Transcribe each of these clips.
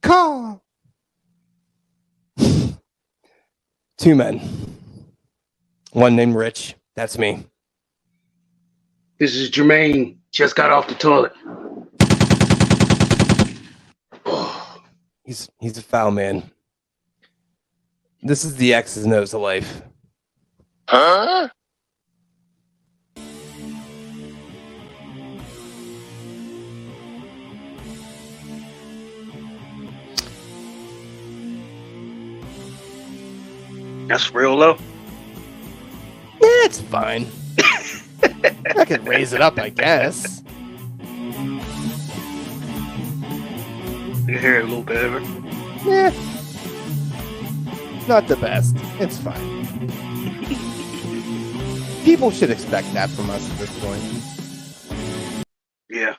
Call. Two men. One named Rich. That's me. This is Jermaine. Just got off the toilet. Oh, He's a foul man. This is the X's and O's of life. Huh? that's real low. It's fine. I could raise it up, I guess. You hear it a little better. Yeah. Not the best. It's fine. People should expect that from us at this point. Yeah.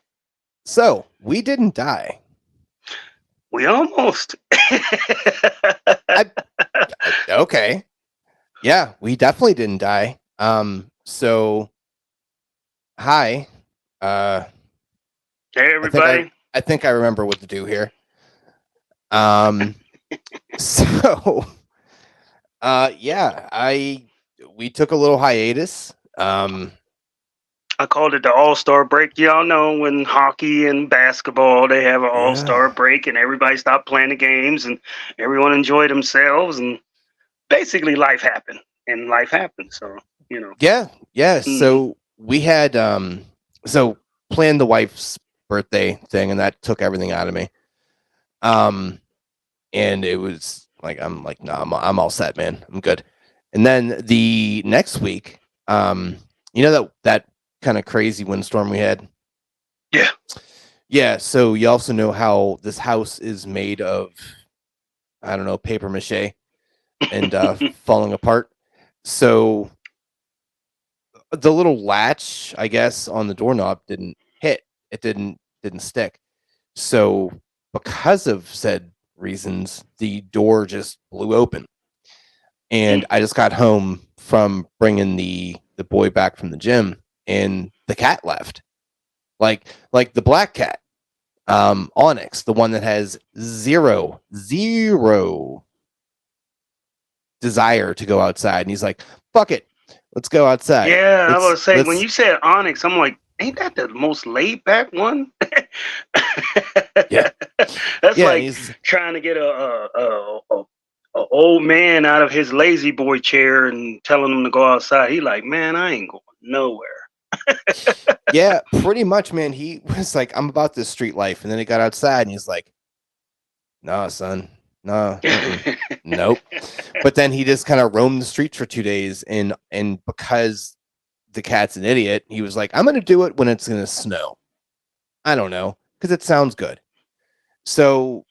So, we didn't die. We almost. Okay. Yeah, we definitely didn't die. So hi. Hey, everybody. I think I remember what to do here. So yeah, we took a little hiatus. I called it the All-Star break. Y'all know when hockey and basketball, they have an All-Star break and everybody stopped playing the games and everyone enjoyed themselves and basically life happened. And life happened. So, you know. Yeah. So we had so planned the wife's birthday thing and that took everything out of me. And it was like I'm like, no, I'm all set, man. I'm good. And then the next week, you know that kind of crazy windstorm we had? Yeah. Yeah, so you also know how this house is made of, I don't know, paper mache and falling apart. So the little latch, I guess, on the doorknob didn't hit. It didn't stick. So because of said reasons, the door just blew open. And I just got home from bringing the boy back from the gym and the cat left. Like the black cat. Onyx, the one that has zero desire to go outside. And he's like, fuck it. Let's go outside. Yeah, I was saying when you said Onyx, I'm like, ain't that the most laid back one? Yeah. That's like trying to get a old man out of his lazy boy chair and telling him to go outside. He like, man, I ain't going nowhere. Yeah, pretty much, man. He was like, I'm about this street life. And then he got outside and he's like, nah, son. No, nope. But then he just kind of roamed the streets for 2 days. And because the cat's an idiot, he was like, I'm going to do it when it's going to snow. I don't know, because it sounds good. So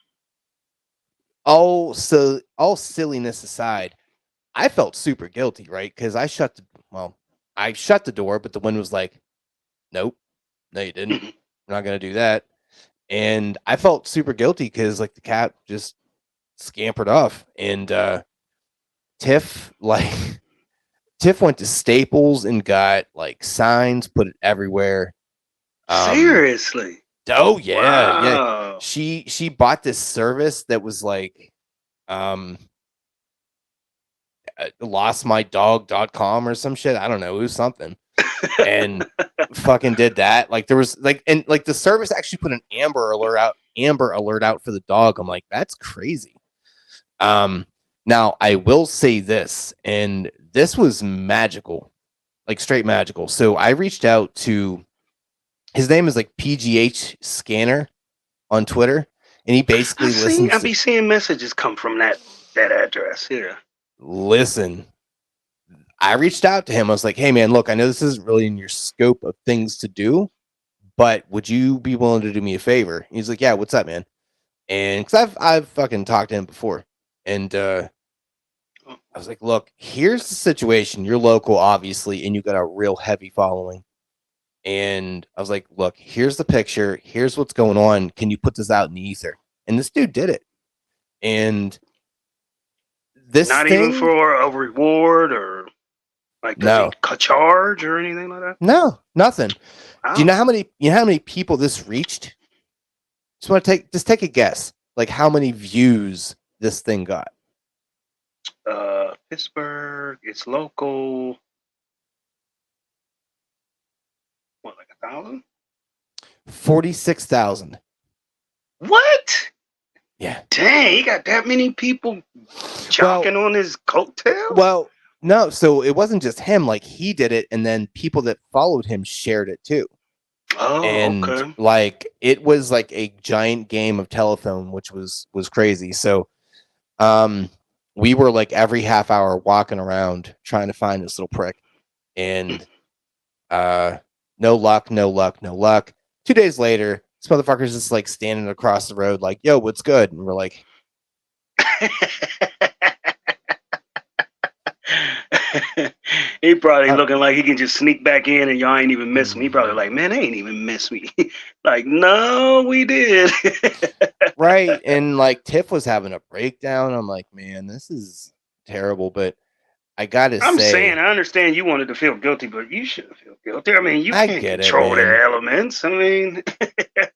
all silliness aside, I felt super guilty, right? Because I shut the door, but the wind was like, nope, no, you didn't. We're not going to do that. And I felt super guilty because like the cat just scampered off. And Tiff went to Staples and got like signs, put it everywhere. Seriously? Oh yeah, wow. Yeah. She bought this service that was like lostmydog.com or some shit. I don't know. It was something. And fucking did that. Like there was like, and like the service actually put an Amber Alert out for the dog. I'm like, that's crazy. Now I will say this, and this was magical, like straight magical. So I reached out to, his name is like PGH Scanner on Twitter, and he basically listens. I be seeing messages come from that address. Yeah. Listen, I reached out to him. I was like, hey man, look, I know this isn't really in your scope of things to do, but would you be willing to do me a favor? He's like, yeah, what's up, man? And because I've fucking talked to him before, and I was like, look, here's the situation. You're local, obviously, and you got a real heavy following. And I was like, look, here's the picture. Here's what's going on. Can you put this out in the ether? And this dude did it. And this not thing, even for a reward or like a charge or anything like that? No, nothing. Wow. Do you know how many people this reached? Just take a guess. like how many views this thing got. Pittsburgh, it's local. What, like 1,000? 46,000. What? Yeah. Dang, he got that many people chalking on his coattails? Well, no, so it wasn't just him. Like, he did it, and then people that followed him shared it too. Oh, And okay. like, it was like a giant game of telephone, which was crazy. So we were like every half hour walking around trying to find this little prick, and no luck. 2 days later, this motherfucker's just like standing across the road like, yo, what's good? And we're like, he probably looking like he can just sneak back in and y'all ain't even miss me. He probably like, man, they ain't even miss me. Like, no, we did. right. And like Tiff was having a breakdown. I'm like, man, this is terrible. But I gotta I'm say, saying, I understand you wanted to feel guilty, but you shouldn't feel guilty. I mean, you I can't get it, control man. the elements. I mean,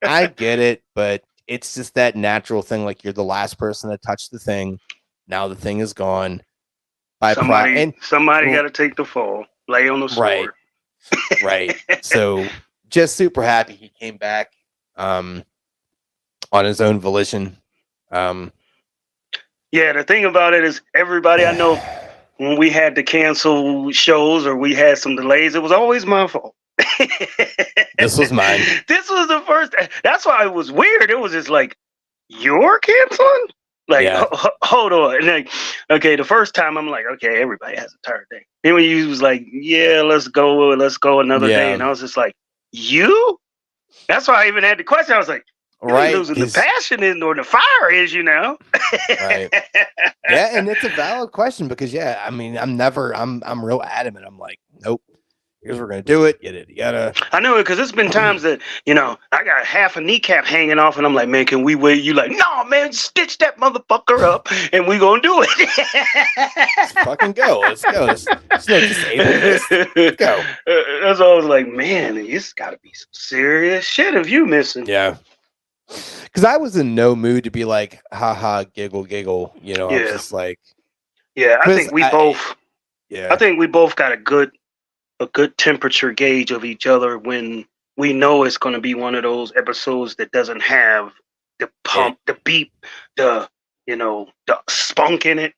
I get it, but it's just that natural thing. Like, you're the last person to touch the thing. Now the thing is gone. somebody got to take the fall, lay on the sword. Right. So just super happy he came back on his own volition. Yeah, the thing about it is everybody I know, when we had to cancel shows or we had some delays, it was always my fault. This was mine. This was the first. That's why it was weird. It was just like, you're canceling? Like, Yeah. hold on. And like, okay, the first time I'm like, okay, everybody has a tired day. Then when you was like, yeah, let's go another day. And I was just like, you? That's why I even had the question. I was like, Right. Losing the passion in or the fire is, you know. Right. Yeah, and it's a valid question because I mean, I'm real adamant. I'm like, nope. Here's what we're gonna do it. Yada. I know it because it's been times that, you know, I got half a kneecap hanging off, and I'm like, man, can we wait? You like, no, man, stitch that motherfucker up, and we gonna do it. Let's fucking go. Let's go. Let's go. That's why I was like, man, it's got to be some serious shit if you missing. Yeah. Because I was in no mood to be like, haha, giggle. You know, I was just like, yeah, I think we both. Yeah, I think we both got a good temperature gauge of each other when we know it's going to be one of those episodes that doesn't have the pump, the beep, the spunk in it.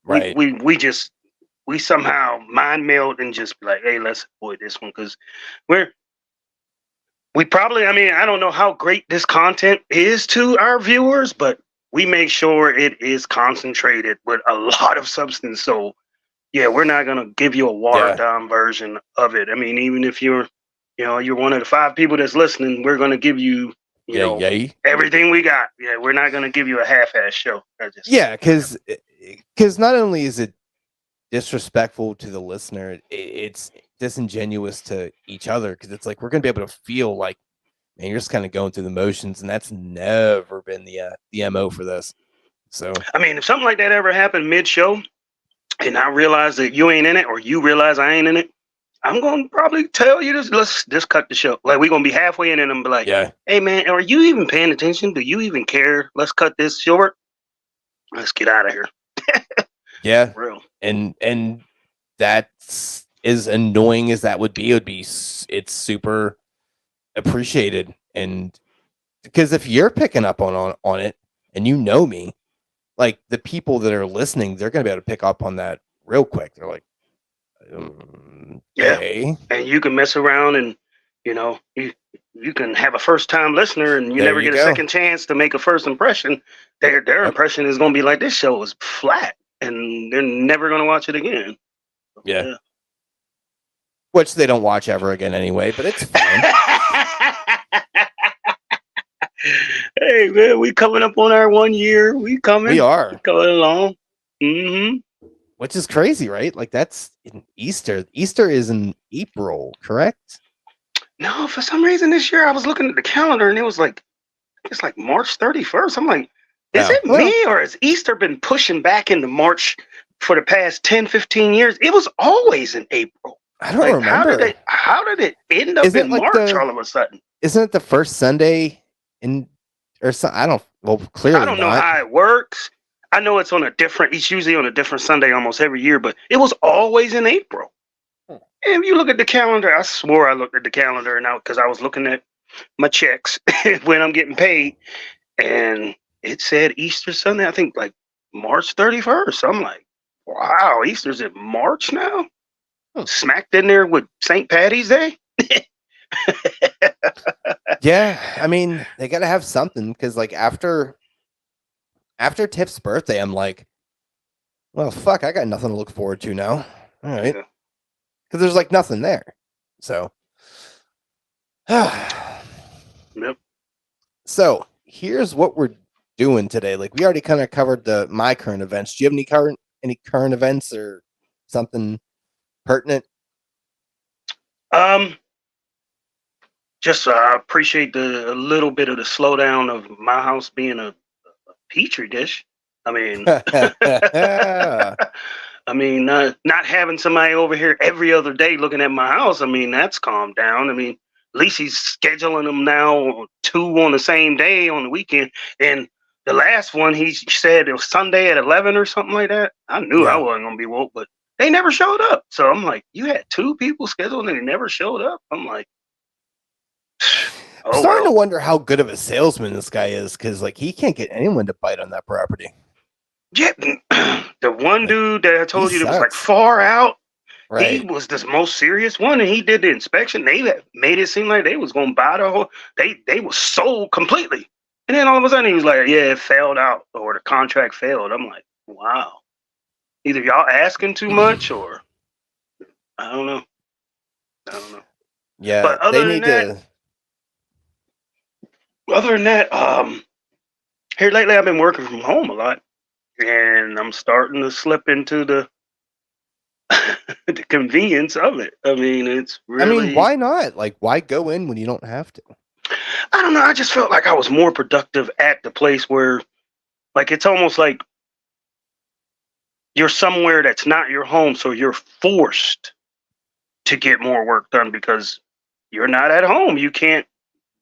Right. We somehow mind meld and just be like, hey, let's avoid this one because we probably, I mean, I don't know how great this content is to our viewers, but we make sure it is concentrated with a lot of substance. So yeah, we're not going to give you a watered down version of it. I mean, even if you're one of the 5 people that's listening, we're going to give you, everything we got. Yeah, we're not going to give you a half-ass show. Because not only is it disrespectful to the listener, it's disingenuous to each other because it's like we're going to be able to feel like, man, you're just kind of going through the motions, and that's never been the MO for this. So, I mean, if something like that ever happened mid-show, and I realize that you ain't in it, or you realize I ain't in it, I'm going to probably tell you this. Let's just cut the show. Like, we're going to be halfway in and I'm be like, hey, man, are you even paying attention? Do you even care? Let's cut this short. Let's get out of here. Yeah. Real. And that's as annoying as that would be, it's super appreciated. And because if you're picking up on it and you know me, like the people that are listening, they're going to be able to pick up on that real quick. They're like, and you can mess around and, you can have a first time listener and you never get a second chance to make a first impression. Their impression is going to be like, this show is flat and they're never going to watch it again. Yeah. Which they don't watch ever again anyway, but it's fine. Hey man, we coming up on our 1 year. We are going along. Mm-hmm. Which is crazy, right? Like that's in Easter. Easter is in April, correct? No, for some reason this year I was looking at the calendar and it was like, it's like March 31st. I'm like, is it me or has Easter been pushing back into March for the past 10, 15 years? It was always in April. I don't remember. How did it end up in March all of a sudden? Isn't it the first Sunday in or so. I don't. Well, I clearly don't know not. how it works. I know it's it's usually on a different Sunday almost every year, but it was always in April. Hmm. And if you look at the calendar, I swore I looked at the calendar now because I was looking at my checks when I'm getting paid, and it said Easter Sunday. I think like March 31st. I'm like, wow, Easter's in March now. Hmm. Smacked in there with St. Patty's Day. Yeah, I mean, they got to have something because, like, after Tiff's birthday, I'm like, well, fuck, I got nothing to look forward to now. All right, Yeah. because there's like nothing there. So, Yep. so here's what we're doing today. Like, we already kind of covered my current events. Do you have any current events or something pertinent? Um, just appreciate a little bit of the slowdown of my house being a petri dish. I mean, I mean, not having somebody over here every other day looking at my house. I mean, that's calmed down. I mean, at least he's scheduling them now 2 on the same day on the weekend. And the last one, he said it was Sunday at 11 or something like that. I knew I Yeah. wasn't gonna be woke, but they never showed up. So I'm like, you had 2 people scheduled and they never showed up. I'm like, I'm oh starting to well. wonder how good of a salesman this guy is because, like, he can't get anyone to bite on that property. Yeah, the one Like, dude that I he told you that was like sucks. far out. He Right. was the most serious one, and he did the inspection. They had made it seem like they was gonna buy the whole. They was sold completely, and then all of a sudden he was like, "Yeah, it failed out, or the contract failed." I'm like, "Wow, either y'all asking too much, or I don't know, I don't know." Yeah, But they need to. other than that, here lately I've been working from home a lot, and I'm starting to slip into the the convenience of it. I mean, it's I mean, really. why not? Like, why go in when you don't have to? I don't know. I just felt like I was more productive at the place where, like, it's almost like you're somewhere that's not your home, so you're forced to get more work done because you're not at home. You can't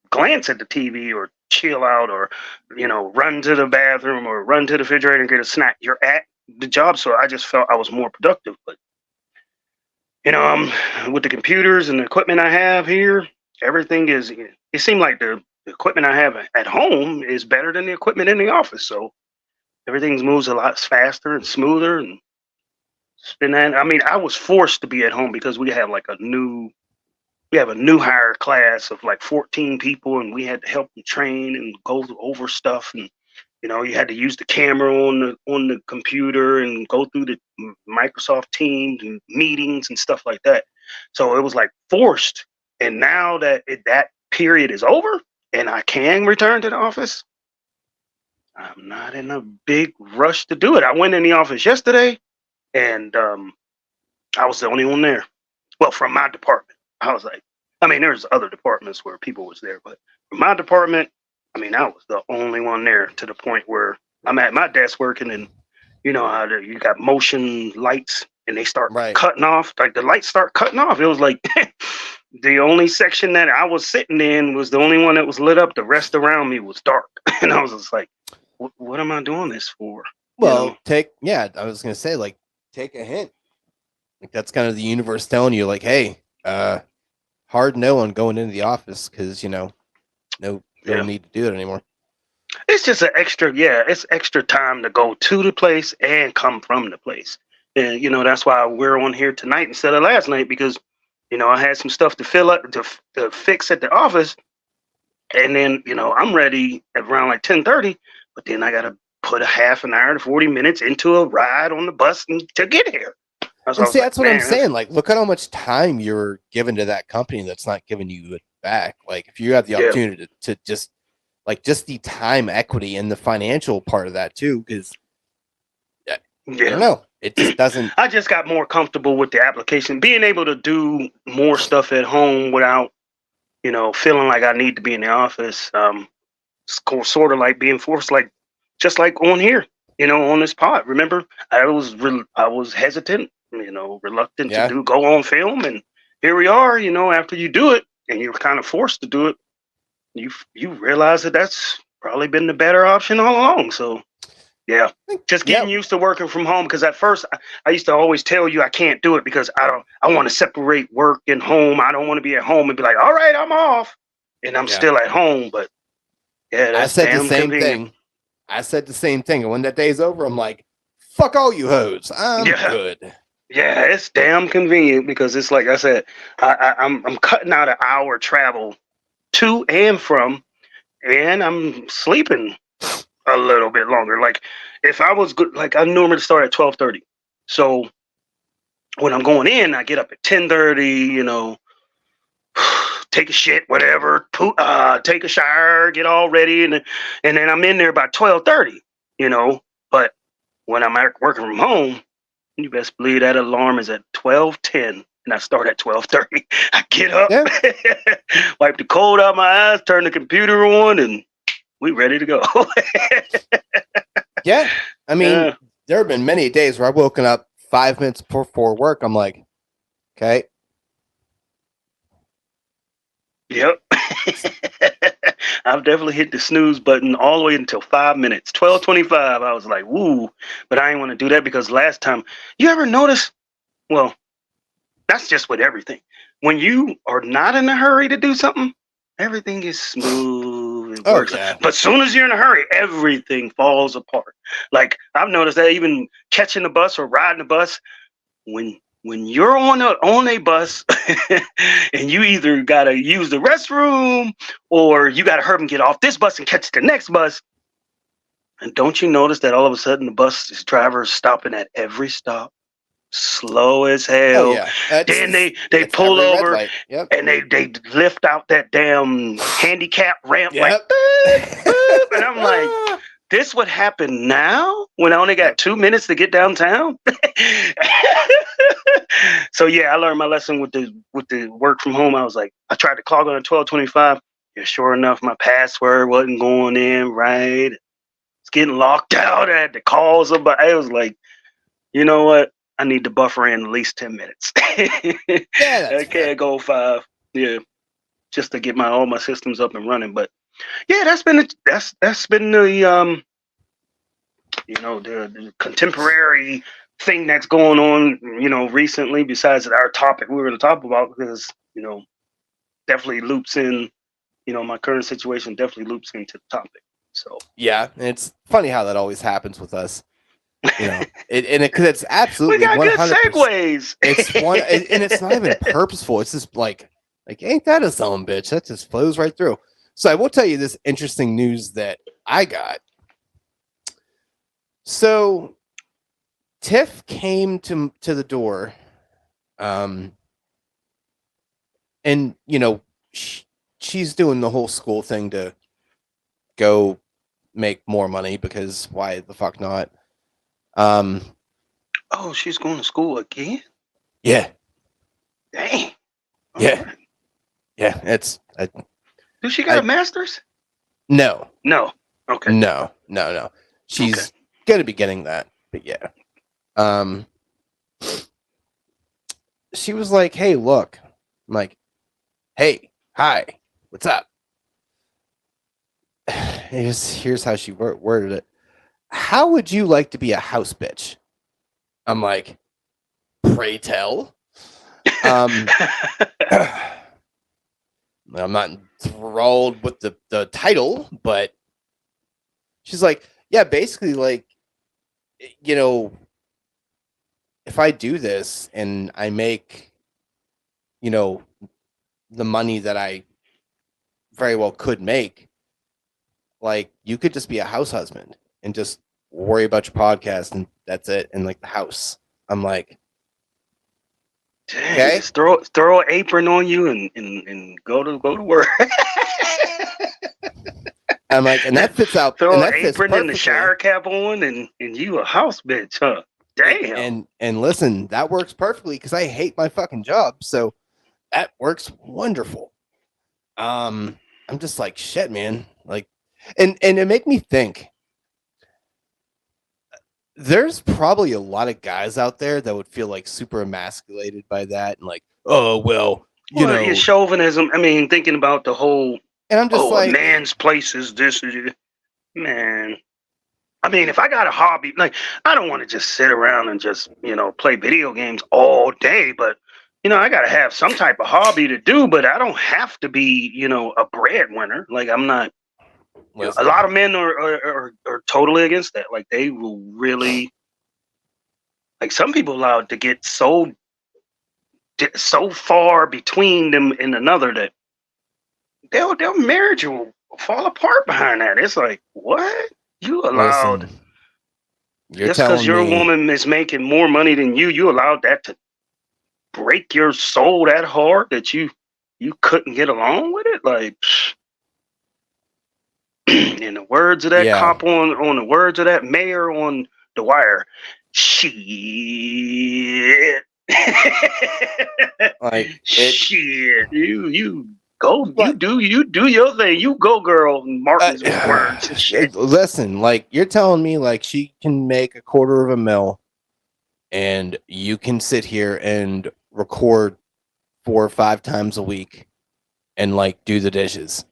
glance at the TV or chill out or, run to the bathroom or run to the refrigerator and get a snack. You're at the job, so I just felt I was more productive. But, with the computers and the equipment I have here, everything is, it seemed like the equipment I have at home is better than the equipment in the office. So everything moves a lot faster and smoother and spin that. I mean, I was forced to be at home because we have a new hire class of like 14 people, and we had to help them train and go over stuff. And you had to use the camera on the computer and go through the Microsoft Teams and meetings and stuff like that. So it was like forced. And now that that period is over and I can return to the office, I'm not in a big rush to do it. I went in the office yesterday, and I was the only one there. Well, from my department, I was like, I mean, there's other departments where people was there, but from my department, I mean, I was the only one there to the point where I'm at my desk working, and you know how you got motion lights, and they start Right. cutting off. Like the lights start cutting off. It was like the only section that I was sitting in was the only one that was lit up. The rest around me was dark, and I was just like, what am I doing this for? Well, I was gonna say, like, take a hint. Like, that's kind of the universe telling you, like, hey, hard no on going into the office because no Yeah. need to do it anymore. It's just it's extra time to go to the place and come from the place. And that's why we're on here tonight instead of last night because I had some stuff to fill up to fix at the office, and then I'm ready at around like 10:30, but then I got to put a half an hour to 40 minutes into a ride on the bus to get here. That's And what I was see, like, that's what I'm man. saying. Like, look at how much time you're given to that company that's not giving you it back. Like, if you have the Yeah. opportunity to just the time equity and the financial part of that too, because I don't know, it just doesn't. I just got more comfortable with the application, being able to do more stuff at home without, feeling like I need to be in the office. It's sort of like being forced, like just like on here, on this pod. Remember, I was hesitant, reluctant Yeah. to go on film, and here we are. After you do it, and you're kind of forced to do it, you realize that that's probably been the better option all along. So, yeah, just getting Yeah. used to working from home. Because at first, I used to always tell you I can't do it because I want to separate work and home. I don't want to be at home and be like, all right, I'm off, and I'm Yeah. still at home. But yeah, I that's said the damn same convenient. thing. I said the same thing. And when that day's over, I'm like, fuck all you hoes. I'm Yeah. good. Yeah, it's damn convenient because it's like I said, I'm cutting out an hour travel to and from, and I'm sleeping a little bit longer. Like if I was good, like I normally start at 12:30, so when I'm going in, I get up at 10:30. Take a shit, whatever, take a shower, get all ready, and then I'm in there by 12:30. But when I'm working from home. You best believe that alarm is at 12:10, and I start at 12:30. I get up, Yeah. wipe the cold out my eyes, turn the computer on, and we ready to go. Yeah. I mean, there have been many days where I've woken up 5 minutes before work. I'm like, okay. Yep. I've definitely hit the snooze button all the way until 5 minutes. 12:25. I was like, woo. But I didn't want to do that because last time, you ever notice? Well, that's just with everything. When you are not in a hurry to do something, everything is smooth. It works. Yeah. But as soon as you're in a hurry, everything falls apart. Like I've noticed that even catching the bus or riding the bus, when you're on a bus and you either gotta use the restroom or you gotta hurry and get off this bus and catch the next bus. And don't you notice that all of a sudden the bus driver is stopping at every stop? Slow as hell. Oh, yeah. Then they pull over Yep. and they lift out that damn handicap ramp Yep. like boop, boop. And I'm like, this would happen now when I only got 2 minutes to get downtown. So yeah, I learned my lesson with the work from home. I was like, I tried to clog on at 12:25. Yeah, sure enough, my password wasn't going in right. It's getting locked out. I had to call somebody. I was like, you know what? I need to buffer in at least 10 minutes. Yeah, I can't go 5. Yeah, just to get all my systems up and running. But yeah, that's been the the contemporary thing that's going on recently. Besides our topic we were going to talk about, because definitely loops in. My current situation definitely loops into the topic. So yeah, and it's funny how that always happens with us. Because it's absolutely we got 100%. good segues. And it's not even purposeful. It's just like ain't that a son bitch? That just flows right through. So I will tell you this interesting news that I got. So Tiff came to the door, and she's doing the whole school thing to go make more money, because why the fuck not? Oh, she's going to school again? Yeah. Dang. Yeah. Right. Yeah. It's. Does she got a master's? No. No. Okay. No. She's gonna be getting that, but yeah. She was like, "Hey, look." I'm like, "Hey, hi, what's up?" Here's how she worded it. How would you like to be a house bitch? I'm like, pray tell. I'm not enthralled with the title, but she's like, yeah, basically, like, if I do this and I make, the money that I very well could make, like, you could just be a house husband and just worry about your podcast, and that's it, and like the house. I'm like, okay, just throw an apron on you and go to work. I'm like, and that fits out. Throw and an apron and the shower cap on, and you a house bitch, huh? Damn. And listen, that works perfectly because I hate my fucking job, so that works wonderful. I'm just like, shit, man. Like, and it made me think. There's probably a lot of guys out there that would feel like super emasculated by that, and like, oh well, chauvinism. I mean, thinking about the whole. And I'm just like, a man's place is this. Man, I mean, if I got a hobby, like I don't want to just sit around and just play video games all day, but I got to have some type of hobby to do. But I don't have to be a breadwinner. Like I'm not. A Listen, lot of men are totally against that. Like they will really like some people allowed to get so far between them and another that their marriage will fall apart behind that. It's like what you allowed. listen, you're Just because telling your me, woman is making more money than you allowed that to break your soul that hard that you couldn't get along with it. Like, in the words of that yeah, cop on the words of that mayor on The Wire, shit, like it. shit. You go, But you do your thing. You go, girl. Martin's words and shit. listen, like you're telling me, like she can make $250,000, and you can sit here and record 4 or 5 times a week, and like do the dishes.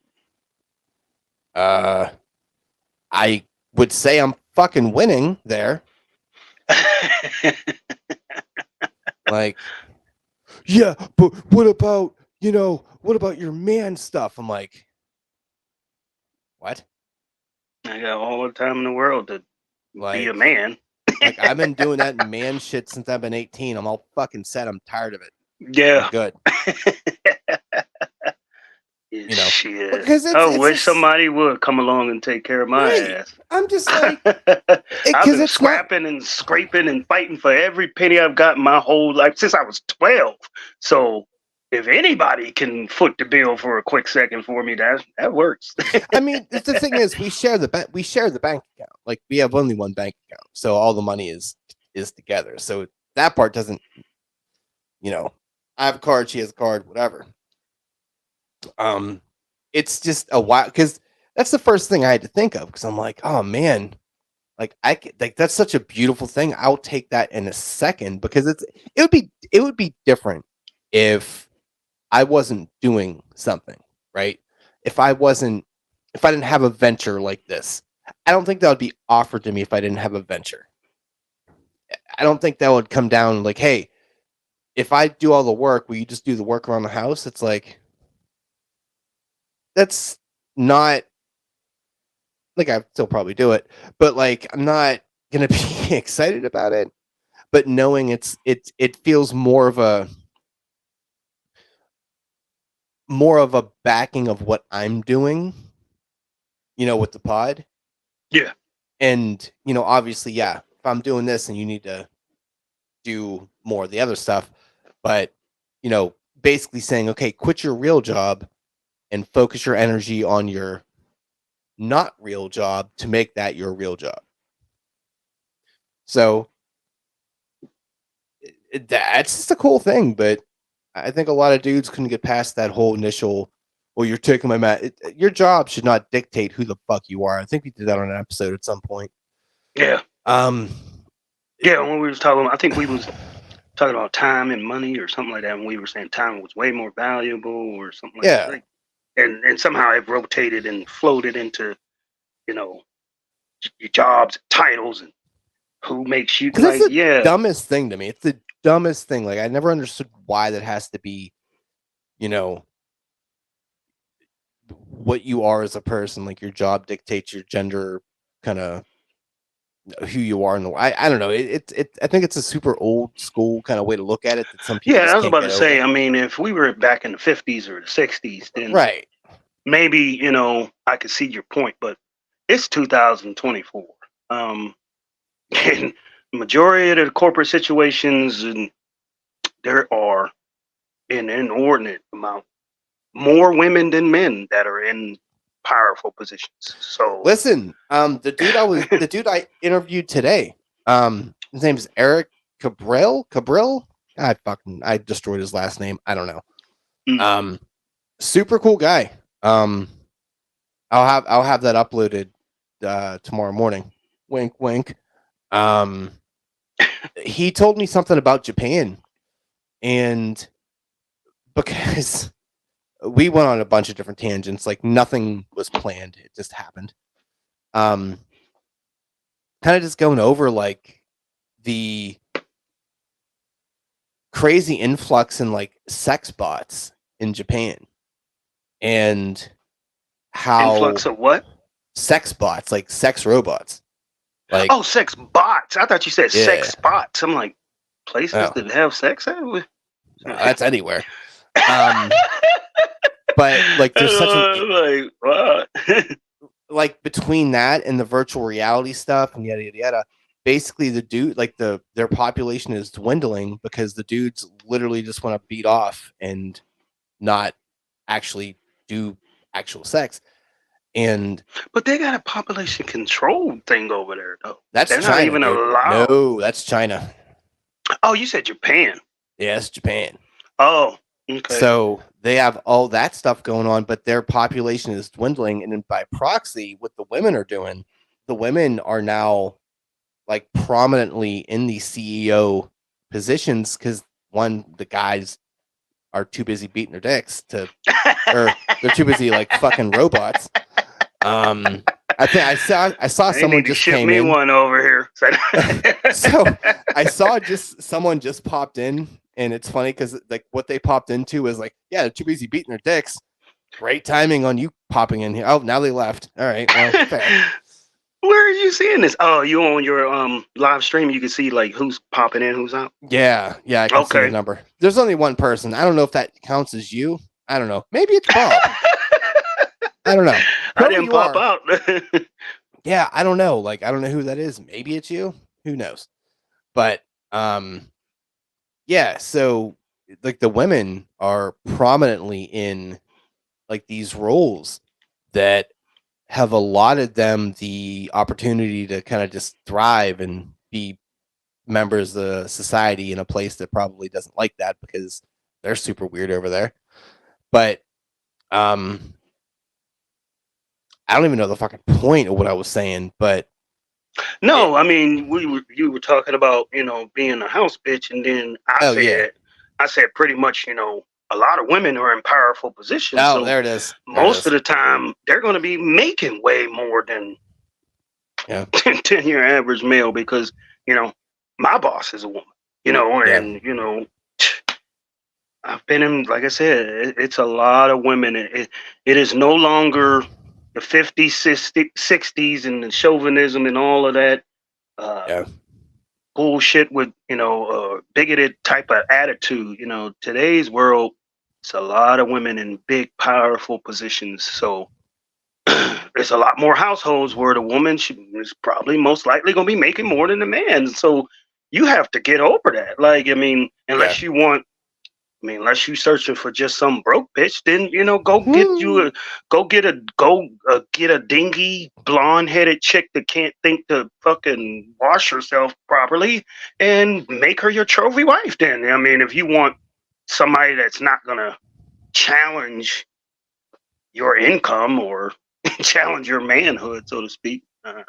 I would say I'm fucking winning there. Like, yeah, but what about your man stuff? I'm like, what? I got all the time in the world to be a Like, man. like I've been doing that man shit since I've been 18. I'm all fucking set. I'm tired of it. I'm Yeah. good. Shit. Because I it's wish just somebody would come along and take care of my right. ass. I'm just like, I've because been it's not. scrapping and scraping and fighting for every penny I've got my whole life since I was 12. So if anybody can foot the bill for a quick second for me, that works. I mean, the thing is, we share the bank account. Like we have only one bank account, so all the money is together. So that part doesn't. I have a card, she has a card, whatever. It's just a while because that's the first thing I had to think of because I'm like, oh man, like that's such a beautiful thing. I'll take that in a second because it would be different if I wasn't doing something, right? If I didn't have a venture like this, I don't think that would be offered to me if I didn't have a venture. I don't think that would come down like, hey, if I do all the work, will you just do the work around the house? It's like, that's not like I still probably do it, but like I'm not gonna be excited about it. But knowing it feels more of a backing of what I'm doing, with the pod. Yeah. And obviously, yeah, if I'm doing this and you need to do more of the other stuff, but basically saying, okay, quit your real job and focus your energy on your not real job to make that your real job. So that's just a cool thing, but I think a lot of dudes couldn't get past that whole initial, well, you're taking my mat. Your job should not dictate who the fuck you are. I think we did that on an episode at some point. Yeah. Um, Yeah, when we was talking, I think we was talking about time and money or something like that. When we were saying time was way more valuable or something like that. And somehow it rotated and floated into, your jobs, titles, and who makes you because like, that's the yeah. dumbest thing to me. It's the dumbest thing. Like I never understood why that has to be, what you are as a person. Like your job dictates your gender, kind of who you are in the. I don't know. I think it's a super old school kind of way to look at it that some people Yeah, just I was can't about get to over. say, I mean, if we were back in the 50s or the 60s, then Right. maybe, I could see your point, but it's 2024. And the majority of the corporate situations, and there are an inordinate amount more women than men that are in powerful positions. So Listen, the dude I interviewed today. His name is Eric Cabral. I destroyed his last name. I don't know. Super cool guy. I'll have that uploaded tomorrow morning. Wink, wink. He told me something about Japan, and because we went on a bunch of different tangents, like nothing was planned, it just happened. kind of just going over like the crazy influx in like sex bots in Japan and how Influx of what? sex bots, like sex robots. Like, oh, sex bots. I thought you said Yeah. sex spots. I'm like, places Oh. that have sex? That's anywhere. But like there's such an like what? like between that and the virtual reality stuff and yada yada yada, basically the dude like their population is dwindling because the dudes literally just want to beat off and not actually do actual sex. And But they got a population control thing over there, though. that's They're China, not even dude. allowed. No, that's China. Oh, you said Japan. Yeah, it's Japan. Oh, okay. So they have all that stuff going on, but their population is dwindling. And then by proxy, what the women are doing, the women are now like prominently in the CEO positions because one, the guys are too busy beating their dicks to, or they're too busy like fucking robots. I think I saw They someone need to just ship came me in. one over here. So I saw someone just popped in, and it's funny because like what they popped into is like, yeah, they're too busy beating their dicks. Great timing on you popping in here. Oh, now they left. All right, well, fair. Where are you seeing this? Oh, you on your live stream? You can see like who's popping in, who's out. Yeah, I can see the Okay. number. There's only one person. I don't know if that counts as you. I don't know. Maybe it's Bob. I don't know. I Whoever didn't you pop are. out. Yeah, I don't know. Like, I don't know who that is. Maybe it's you. Who knows? But yeah. So like the women are prominently in like these roles that have allotted them the opportunity to kind of just thrive and be members of the society in a place that probably doesn't like that because they're super weird over there. But I don't even know the fucking point of what I was saying, but No, I mean you were talking about being a house bitch, and then I said pretty much a lot of women are in powerful positions. Oh, so there it is. most of the time they're going to be making way more than 10 your average male because my boss is a woman, and I've been in, like I said, it's a lot of women. It is no longer the 50s, 60s and the chauvinism and all of that bullshit with, bigoted type of attitude. Today's world, it's a lot of women in big, powerful positions. So there's a lot more households where the woman is probably most likely going to be making more than the man. So you have to get over that. Like, I mean, unless you're searching for just some broke bitch, then get a dingy blonde headed chick that can't think to fucking wash herself properly and make her your trophy wife. Then I mean, if you want somebody that's not gonna challenge your income or challenge your manhood, so to speak, I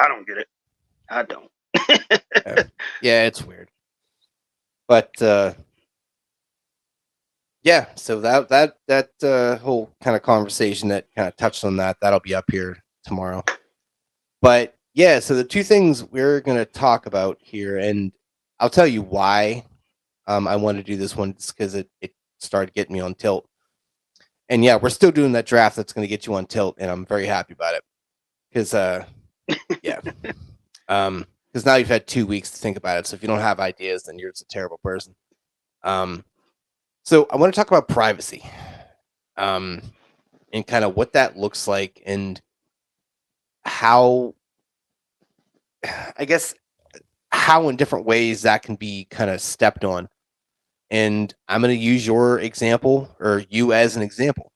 don't get it. I don't. Yeah, it's weird, but yeah, so that whole kind of conversation that kind of touched on that'll be up here tomorrow. But yeah, so the two things we're going to talk about here, and I'll tell you why I want to do this one, because it started getting me on tilt. And yeah, we're still doing that draft that's going to get you on tilt, and I'm very happy about it. Because yeah, because now you've had 2 weeks to think about it. So if you don't have ideas, then you're just a terrible person. So I want to talk about privacy, and kind of what that looks like, and how, I guess, how in different ways that can be kind of stepped on. And I'm going to use your example, or you as an example,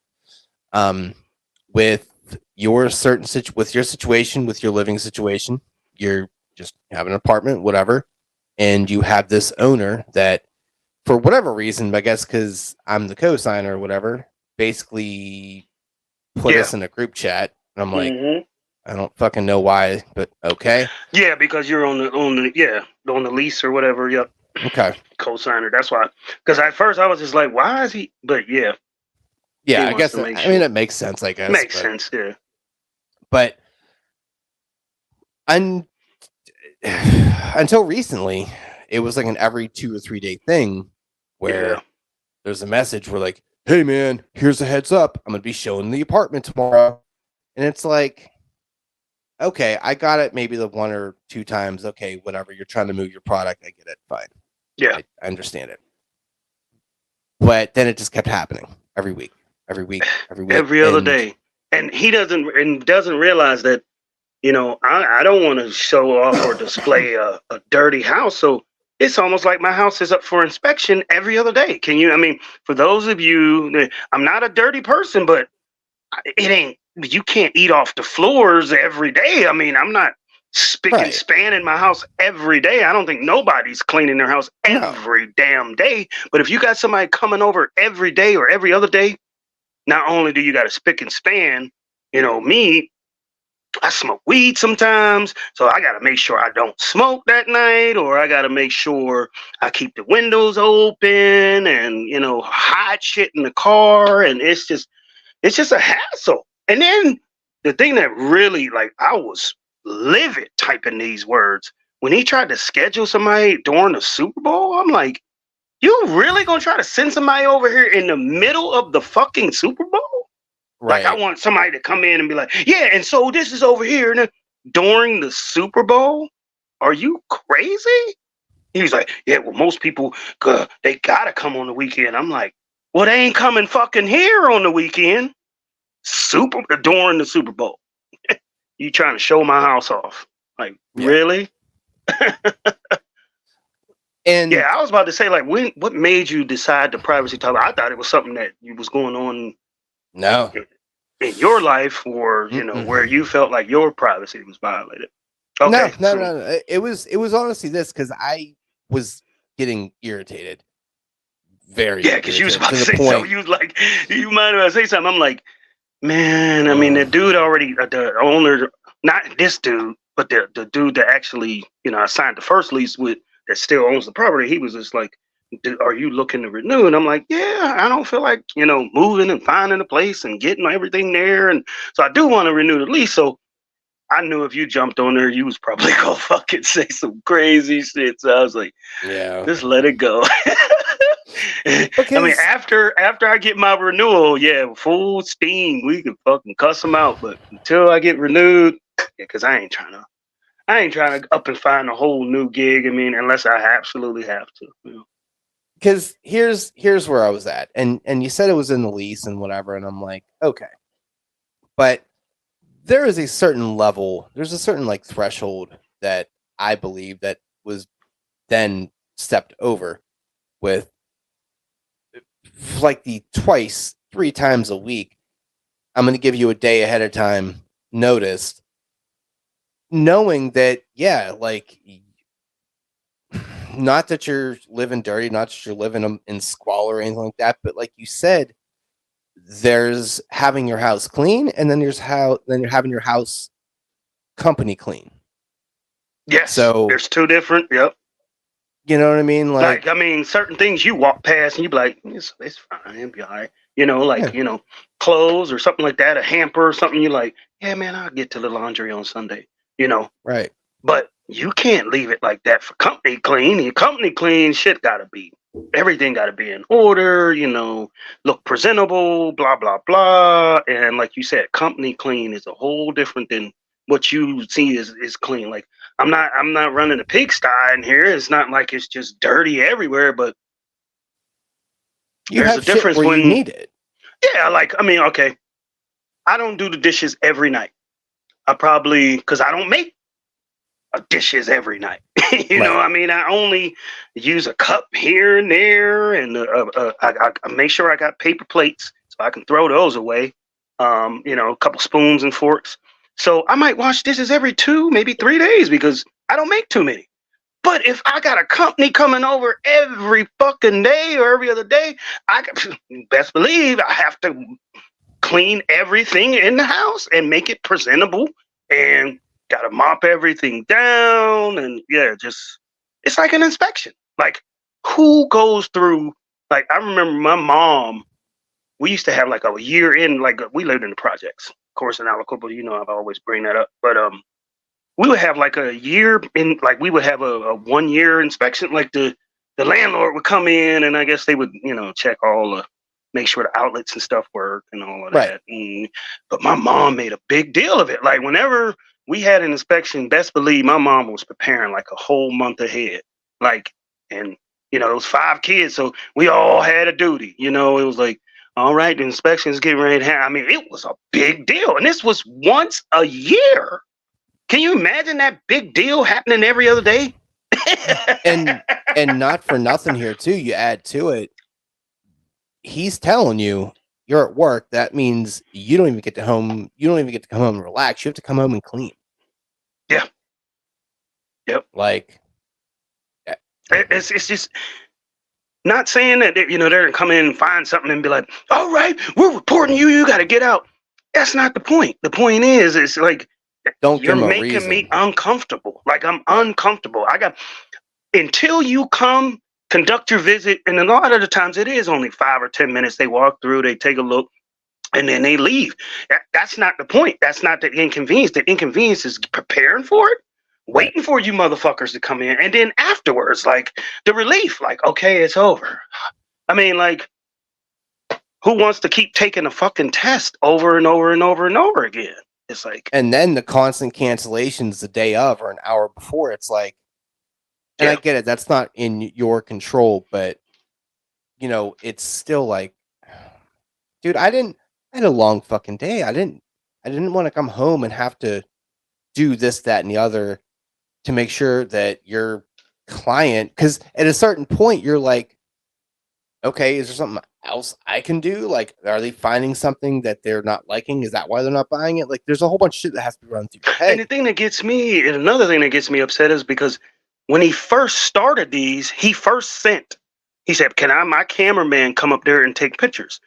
with your with your situation, with your living situation. You're just have an apartment, whatever, and you have this owner that, for whatever reason, I guess because I'm the co-signer or whatever, basically put us in a group chat. And I'm like, I don't fucking know why, but okay. Yeah, because you're on the lease or whatever. Yep. Okay. Co-signer. That's why. Because at first I was just like, why is he? But yeah. Yeah, I guess. I mean, it makes sense. I guess Makes sense. Yeah. But Until recently, it was like an every 2 or 3 day thing where there's a message where like, hey man, here's a heads up. I'm gonna be showing the apartment tomorrow. And it's like, okay, I got it maybe the 1 or 2 times. Okay, whatever. You're trying to move your product. I get it. Fine. Yeah. I understand it. But then it just kept happening every week, every other day. And he doesn't realize that, I don't want to show off or display a dirty house. So it's almost like my house is up for inspection every other day. For those of you, I'm not a dirty person, but you can't eat off the floors every day. I'm not spick and span in my house every day. I don't think nobody's cleaning their house every damn day. But if you got somebody coming over every day or every other day, not only do you got to spick and span, me, I smoke weed sometimes, so I got to make sure I don't smoke that night, or I got to make sure I keep the windows open and, hide shit in the car. And it's just a hassle. And then the thing that really, I was livid typing these words when he tried to schedule somebody during the Super Bowl. I'm like, you really gonna try to send somebody over here in the middle of the fucking Super Bowl? Right. Like, I want somebody to come in and be like, yeah, and so this is over here during the Super Bowl. Are you crazy? He was like, yeah, well, most people, they gotta come on the weekend. I'm like, well, they ain't coming fucking here on the weekend. During the Super Bowl. You trying to show my house off? Like, really? And yeah, I was about to say, like, what made you decide to privacy talk? I thought it was something that was going on in your life, or where you felt like your privacy was violated. Okay, no. It was honestly this, because I was getting irritated. Very because you was about to say something. You was like, you might have say something. I'm like, man, the dude already, the owner, not this dude, but the dude that actually, I signed the first lease with, that still owns the property. He was just like, are you looking to renew? And I'm like, yeah, I don't feel like, moving and finding a place and getting everything there. And so I do want to renew the lease. So I knew if you jumped on there, you was probably gonna fucking say some crazy shit. So I was like, yeah, just let it go. After I get my renewal, full steam, we can fucking cuss them out. But until I get renewed, because I ain't trying to up and find a whole new gig. Unless I absolutely have to. Because here's where I was at, and you said it was in the lease and whatever, and I'm like, okay, but there is a certain level, there's a certain threshold that I believe that was then stepped over with the 3 times a week. I'm going to give you a day ahead of time notice, knowing that, not that you're living dirty, not that you're living in squalor or anything like that, but like you said, there's having your house clean, and then you're having your house company clean. Yes. So there's two different. Yep. You know what I mean? Certain things you walk past and you be like, it's fine, it'll be all right. Clothes or something like that, a hamper or something. You're like, yeah, man, I'll get to the laundry on Sunday. Right. But you can't leave it like that for company clean. Your company clean shit everything gotta be in order, look presentable, blah, blah, blah. And like you said, company clean is a whole different than what you see is clean. Like, I'm not running a pigsty in here. It's not like it's just dirty everywhere, but there's a difference when you need it. Yeah, okay. I don't do the dishes every night. Because I don't make dishes every night. I only use a cup here and there, and I make sure I got paper plates so I can throw those away. A couple spoons and forks. So I might wash dishes every 2, maybe 3 days, because I don't make too many. But if I got a company coming over every fucking day or every other day, best believe I have to clean everything in the house and make it presentable, and gotta mop everything down. And it's like an inspection. Like, who goes through, I remember my mom, we used to have a year in, we lived in the projects, of course, in Aliquippa. I've always bring that up. But we would have like a year in, like we would have a 1 year inspection. Like the landlord would come in, and I guess they would, check all the, make sure the outlets and stuff work and all of Right. that. But my mom made a big deal of it. Like whenever we had an inspection, best believe my mom was preparing like a whole month ahead. Like, and it was 5 kids, so we all had a duty. It was like, all right, the inspection is getting ready to happen. I mean, it was a big deal, and this was once a year. Can you imagine that big deal happening every other day? and not for nothing here too. You add to it, he's telling you you're at work. That means you don't even get to home. You don't even get to come home and relax. You have to come home and clean. Yeah. Yep. Like, it's just not saying that they're gonna come in and find something and be like, all right, we're reporting you. You got to get out. That's not the point. The point is, it's like, you're making me uncomfortable. Like, I'm uncomfortable. Until you come conduct your visit, and a lot of the times it is only 5 or 10 minutes. They walk through, they take a look, and then they leave. That's not the point. That's not the inconvenience. The inconvenience is preparing for it, waiting for you motherfuckers to come in, and then afterwards, like, the relief, like, okay, it's over. I mean, like, who wants to keep taking a fucking test over and over and over and over again? It's like, and then the constant cancellations the day of or an hour before. It's like, and I get it, that's not in your control, but it's still like, dude, I had a long fucking day. I didn't want to come home and have to do this, that, and the other to make sure that your client, because at a certain point you're like, okay, is there something else I can do? Like, are they finding something that they're not liking? Is that why they're not buying it? Like, there's a whole bunch of shit that has to be run through your head. And another thing that gets me upset is because when he first started these, he said, can my cameraman come up there and take pictures?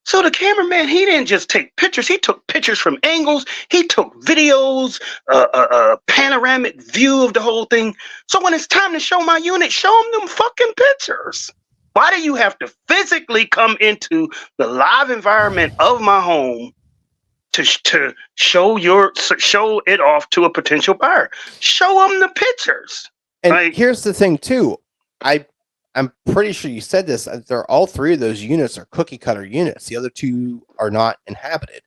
So the cameraman, he didn't just take pictures. He took pictures from angles. He took videos, a panoramic view of the whole thing. So when it's time to show my unit, show them fucking pictures. Why do you have to physically come into the live environment of my home to show it off to a potential buyer? Show them the pictures. And here's the thing too. I'm pretty sure you said this. They're all 3 of those units are cookie cutter units. The other 2 are not inhabited.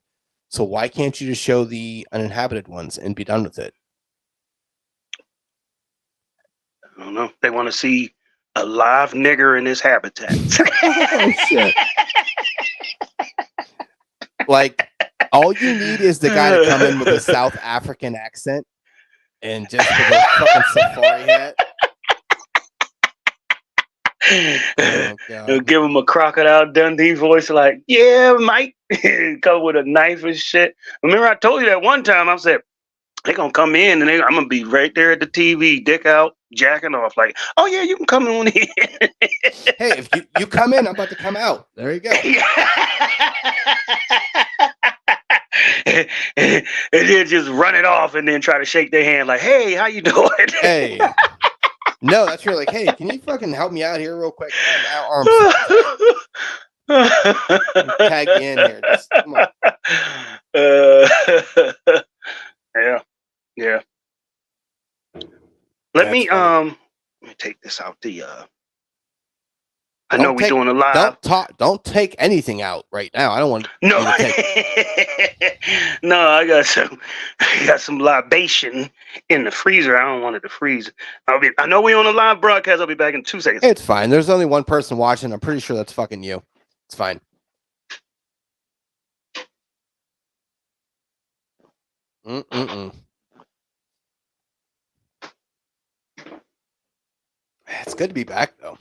So why can't you just show the uninhabited ones and be done with it? I don't know. They want to see a live nigger in his habitat. Oh shit! Like, all you need is the guy to come in with a South African accent and just with a fucking safari hat. Oh, God. Give him a Crocodile Dundee voice, like, yeah, Mike. Come with a knife and shit. Remember, I told you that one time. I said they're gonna come in and I'm gonna be right there at the TV, dick out, jacking off. Like, oh yeah, you can come on in. Hey, if you come in, I'm about to come out. There you go. And then just run it off and then try to shake their hand like, hey, how you doing? Hey. No, that's really like, hey, can you fucking help me out here real quick? Arms. Tag you in here. Just, come on. Yeah. Let me take this out the I know we're doing a live. Don't take anything out right now. I don't want no. No, I got some libation in the freezer. I don't want it to freeze. I know we're on a live broadcast. I'll be back in 2 seconds. It's fine. There's only one person watching. I'm pretty sure that's fucking you. It's fine. It's good to be back though.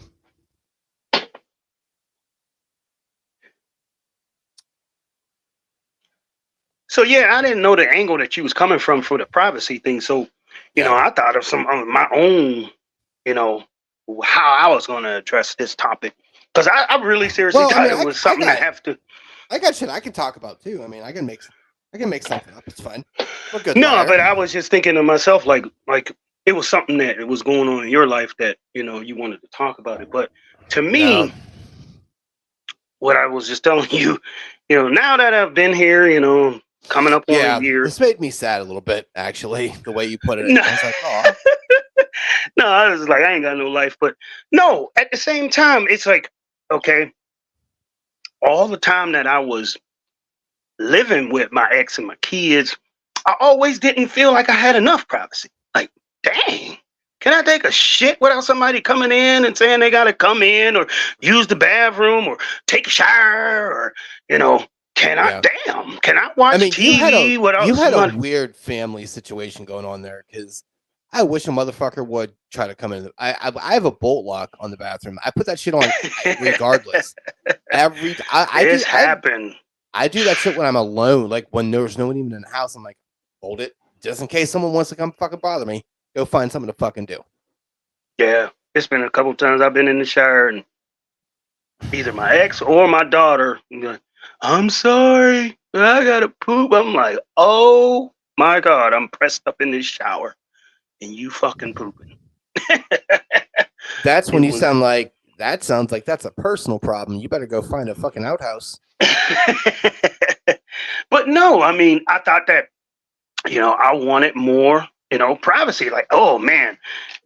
So yeah, I didn't know the angle that you was coming from for the privacy thing. So, you know, I thought of some of my own, how I was going to address this topic, because I really seriously thought it was something I have to. I got shit I can talk about too. I mean, I can make something up. It's fine. We're good. No, but I was just thinking to myself, like it was something that it was going on in your life that you wanted to talk about it. But to me, what I was just telling you, now that I've been here, coming up on a Yeah, year. this made me sad a little bit, actually, the way you put it. No. I was like, oh. No, I was like, I ain't got no life. But no, at the same time, it's like, okay, all the time that I was living with my ex and my kids, I always didn't feel like I had enough privacy. Like, dang, can I take a shit without somebody coming in and saying they got to come in or use the bathroom or take a shower or, can I, can I watch TV without you had somebody? a weird family situation going on there because I wish a motherfucker would try to come in. I have a bolt lock on the bathroom. I put that shit on regardless. It's happened. I do that shit when I'm alone. Like when there's no one even in the house, I'm like, hold it. Just in case someone wants to come fucking bother me, go find something to fucking do. Yeah. It's been a couple times I've been in the shower and either my ex or my daughter, like, I'm sorry, but I gotta poop. I'm like, oh my God, I'm pressed up in this shower and you fucking pooping. That's when sounds like that's a personal problem. You better go find a fucking outhouse. But no, I mean, I thought that, I wanted more, privacy. Like, oh man.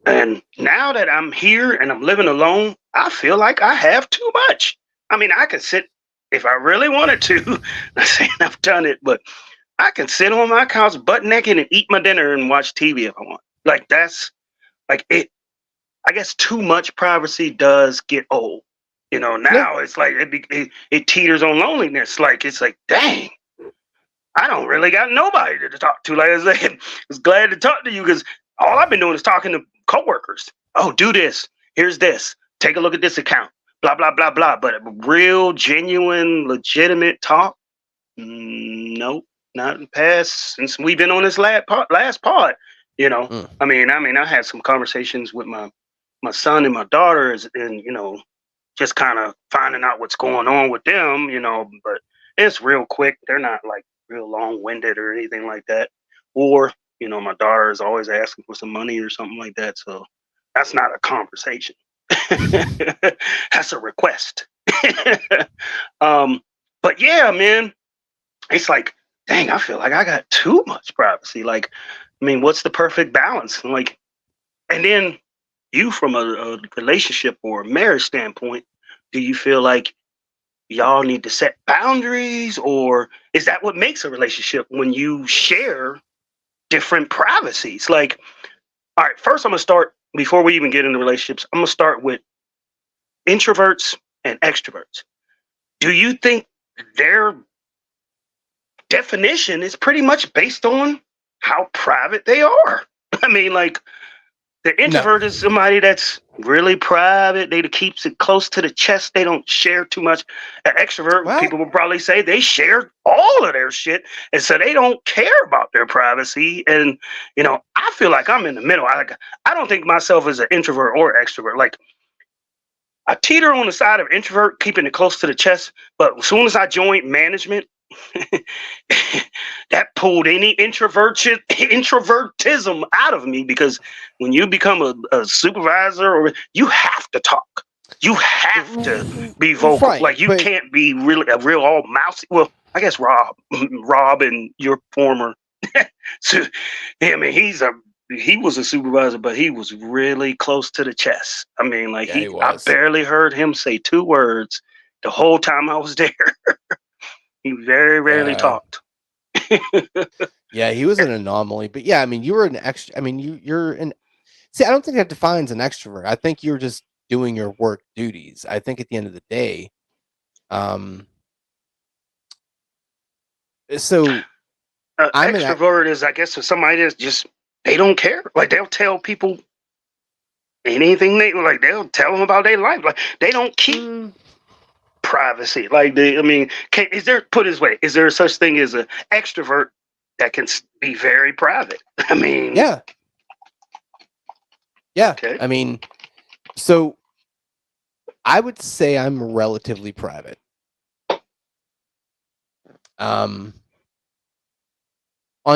And now that I'm here and I'm living alone, I feel like I have too much. I mean, I could sit if I really wanted to. Not saying I've done it, but I can sit on my couch butt naked and eat my dinner and watch TV if I want. Like that's like it. I guess too much privacy does get old. Now it's like it teeters on loneliness. Like it's like, dang, I don't really got nobody to talk to. Like I said, I was glad to talk to you because all I've been doing is talking to coworkers. Oh, do this. Here's this. Take a look at this account. Blah, blah, blah, blah. But real, genuine, legitimate talk? Nope. Not in the past since we've been on this last pod. I mean, I had some conversations with my son and my daughters and, just kind of finding out what's going on with them, but it's real quick. They're not like real long-winded or anything like that. Or, my daughter is always asking for some money or something like that. So that's not a conversation. That's a request. But yeah, man, it's like, dang, I feel like I got too much privacy. Like, I mean, what's the perfect balance? Like, and then you from a relationship or a marriage standpoint, do you feel like y'all need to set boundaries, or is that what makes a relationship when you share different privacies? Like, all right, first I'm gonna start before we even get into relationships. I'm gonna start with introverts and extroverts. Do you think their definition is pretty much based on how private they are? I mean, like, the introvert is somebody that's really private. They keeps it close to the chest. They don't share too much. An extrovert, people will probably say they share all of their shit, and so they don't care about their privacy. And I feel like I'm in the middle. I don't think myself as an introvert or extrovert. Like, I teeter on the side of introvert, keeping it close to the chest. But as soon as I joined management, that pulled any introvertism out of me, because when you become a supervisor, or you have to talk, you have to be vocal. Right, like you can't be really a real all mousy. Well, I guess Rob and your former. So, I mean, he was a supervisor, but he was really close to the chest. I mean, like I barely heard him say 2 words the whole time I was there. He very rarely talked. Yeah, he was an anomaly. But yeah, I mean, you were an extra. I mean, you're an. See, I don't think that defines an extrovert. I think you're just doing your work duties. I think at the end of the day, so I'm extrovert is, I guess, somebody that's just, they don't care. Like, they'll tell people anything they'll tell them about their life. Like, they don't keep privacy. Like, is there, put it this way, is there such thing as an extrovert that can be very private? I mean, yeah. Okay. I mean, so I would say I'm relatively private. On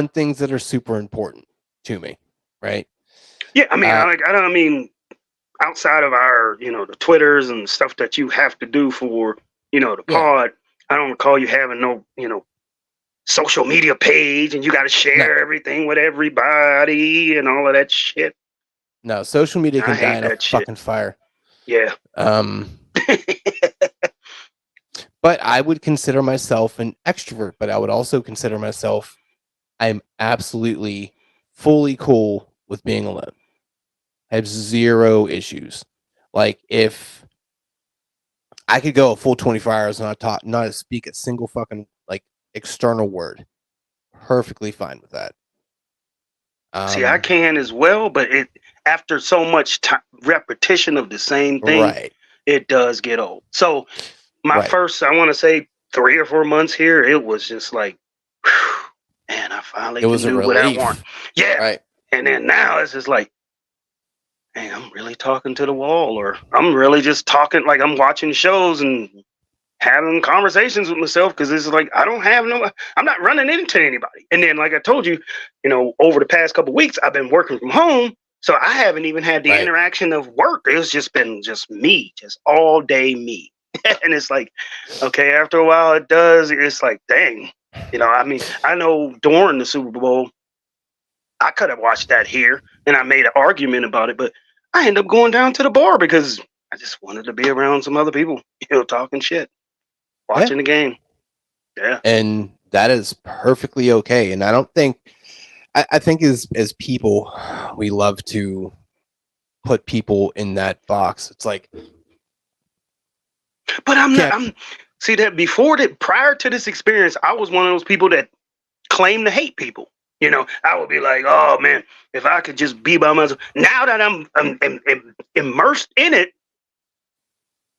things that are super important to me, right? Yeah, I mean, I don't mean outside of our, the Twitters and stuff that you have to do for, the pod. I don't recall you having no, social media page and you got to share everything with everybody and all of that shit. No, social media I can die hate in a that shit. fucking fire. Yeah. But I would consider myself an extrovert, but I would also consider myself, I'm absolutely fully cool with being alone. I have zero issues. Like if I could go a full 24 hours and not speak a single fucking like external word, perfectly fine with that. See, I can as well, but it after so much repetition of the same thing, right. it does get old. So my Right. first, I want to say 3 or 4 months here, it was just like, whew, man, I finally It can was a do what I relief. want. Yeah. Right. And then now it's just like, hey, I'm really talking to the wall, or I'm really just talking like I'm watching shows and having conversations with myself because it's like I'm not running into anybody. And then, like I told you, over the past couple of weeks, I've been working from home, so I haven't even had the interaction of work. It's just been just me, just all day me. And it's like, okay, after a while, it's like, dang, I mean, I know during the Super Bowl, I could have watched that here and I made an argument about it, but I ended up going down to the bar because I just wanted to be around some other people, talking shit, watching the game. Yeah. And that is perfectly okay. And I don't think, I think as people, we love to put people in that box. It's like, but see that prior to this experience, I was one of those people that claim to hate people. I would be like, oh man, if I could just be by myself. Now that I'm immersed in it,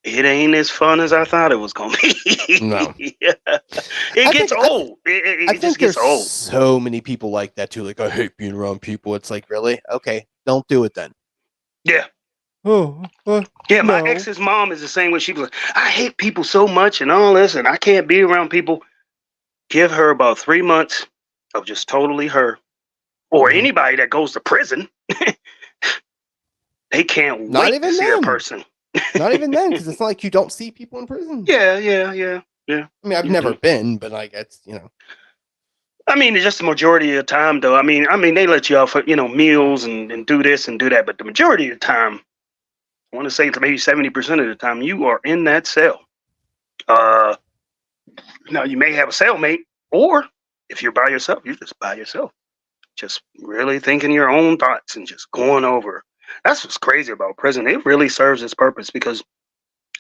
it ain't as fun as I thought it was gonna be. No. Yeah. It gets old. It just gets old. So many people like that too. Like, I hate being around people. It's like, really? Okay, don't do it then. Yeah. Oh, yeah. My ex's mom is the same way. She was like, I hate people so much and all this, and I can't be around people. Give her about 3 months of just totally her, or anybody that goes to prison. They can't wait to see a person. Not even then, because it's not like you don't see people in prison. Yeah. I mean, I've never been, but like it's I mean, it's just the majority of the time, though. I mean, they let you out for meals and do this and do that, but the majority of the time, I want to say maybe 70% of the time, you are in that cell. Now you may have a cellmate, or if you're by yourself, you're just by yourself, just really thinking your own thoughts and just going over. That's what's crazy about prison. It really serves its purpose because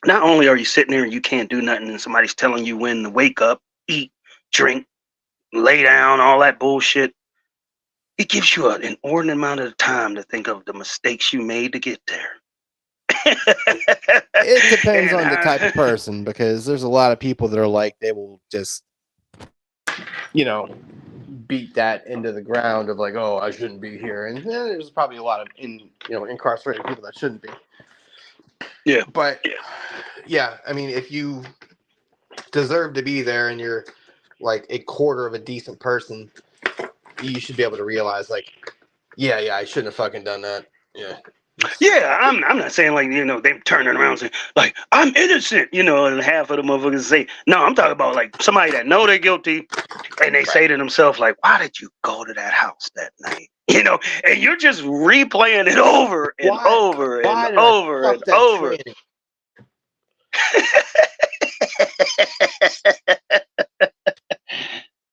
not only are you sitting there and you can't do nothing and somebody's telling you when to wake up, eat, drink, lay down, all that bullshit, it gives you an inordinate amount of time to think of the mistakes you made to get there. It depends on the type of person, because there's a lot of people that are like, they will just, beat that into the ground of like, oh, I shouldn't be here. And there's probably a lot of incarcerated people that shouldn't be. Yeah. But yeah, I mean, if you deserve to be there and you're like a quarter of a decent person, you should be able to realize like, yeah, I shouldn't have fucking done that. Yeah, I'm not saying like, they turning around and saying like, I'm innocent, and half of the motherfuckers say, no, I'm talking about like somebody that know they're guilty and they say to themselves like, why did you go to that house that night? And you're just replaying it over and over and over and over.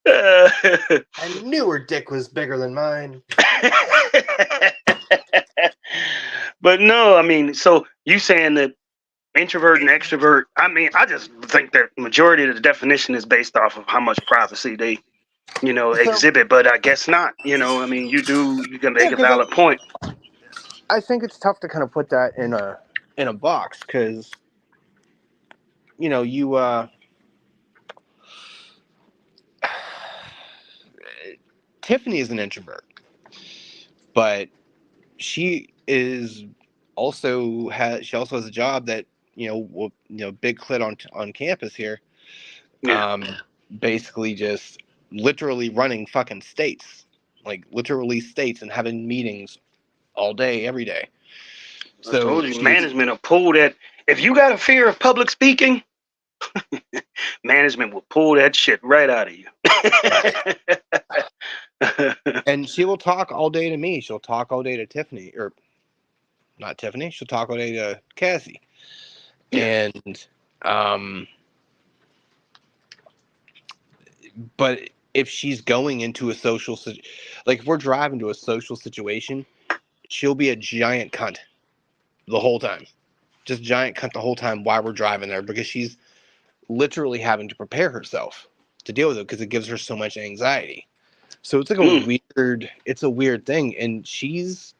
I knew her dick was bigger than mine. But no, I mean, so you saying that introvert and extrovert, I mean, I just think that majority of the definition is based off of how much privacy they, exhibit, but I guess not. I mean, you can make a valid point. I think it's tough to kind of put that in a box because, Tiffany is an introvert, but she also has a job that big clit on campus here. Yeah. Basically just literally running fucking states, like literally states, and having meetings all day, every day. So I told you, management will pull that. If you got a fear of public speaking, Management will pull that shit right out of you. And she will talk all day to me. She'll talk all day to Tiffany, or not Tiffany. She'll talk all day to Cassie. Yeah. And but if she's going into a social, like if we're driving to a social situation, she'll be a giant cunt the whole time. Just giant cunt the whole time while we're driving there, because she's literally having to prepare herself to deal with it, because it gives her so much anxiety. So it's like it's a weird thing. And she's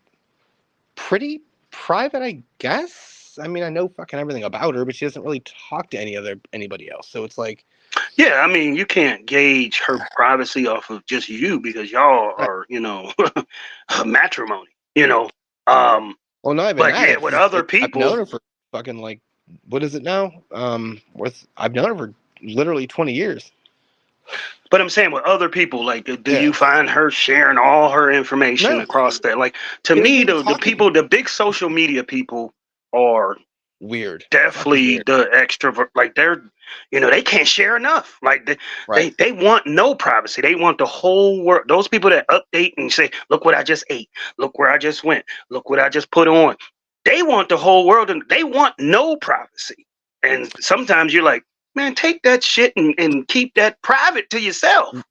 pretty private, I guess. I mean, I know fucking everything about her, but she doesn't really talk to anybody else. So it's like, Yeah, I mean, you can't gauge her privacy off of just you, because y'all are, matrimony, Um, well, not even but that. yeah, with other I've known people. her for fucking like, what is it now? I've known her for literally 20 years. But I'm saying with other people, like, do Yeah. you find her sharing all her information No. across that? Like, to She doesn't me, even the talk to people, the big social media people are weird. definitely Fucking weird. the extrovert. Like, they can't share enough. Like, Right. they want no privacy. They want the whole world. Those people that update and say, look what I just ate. Look where I just went. Look what I just put on. They want the whole world, and they want no privacy. And sometimes you're like, man, take that shit and keep that private to yourself.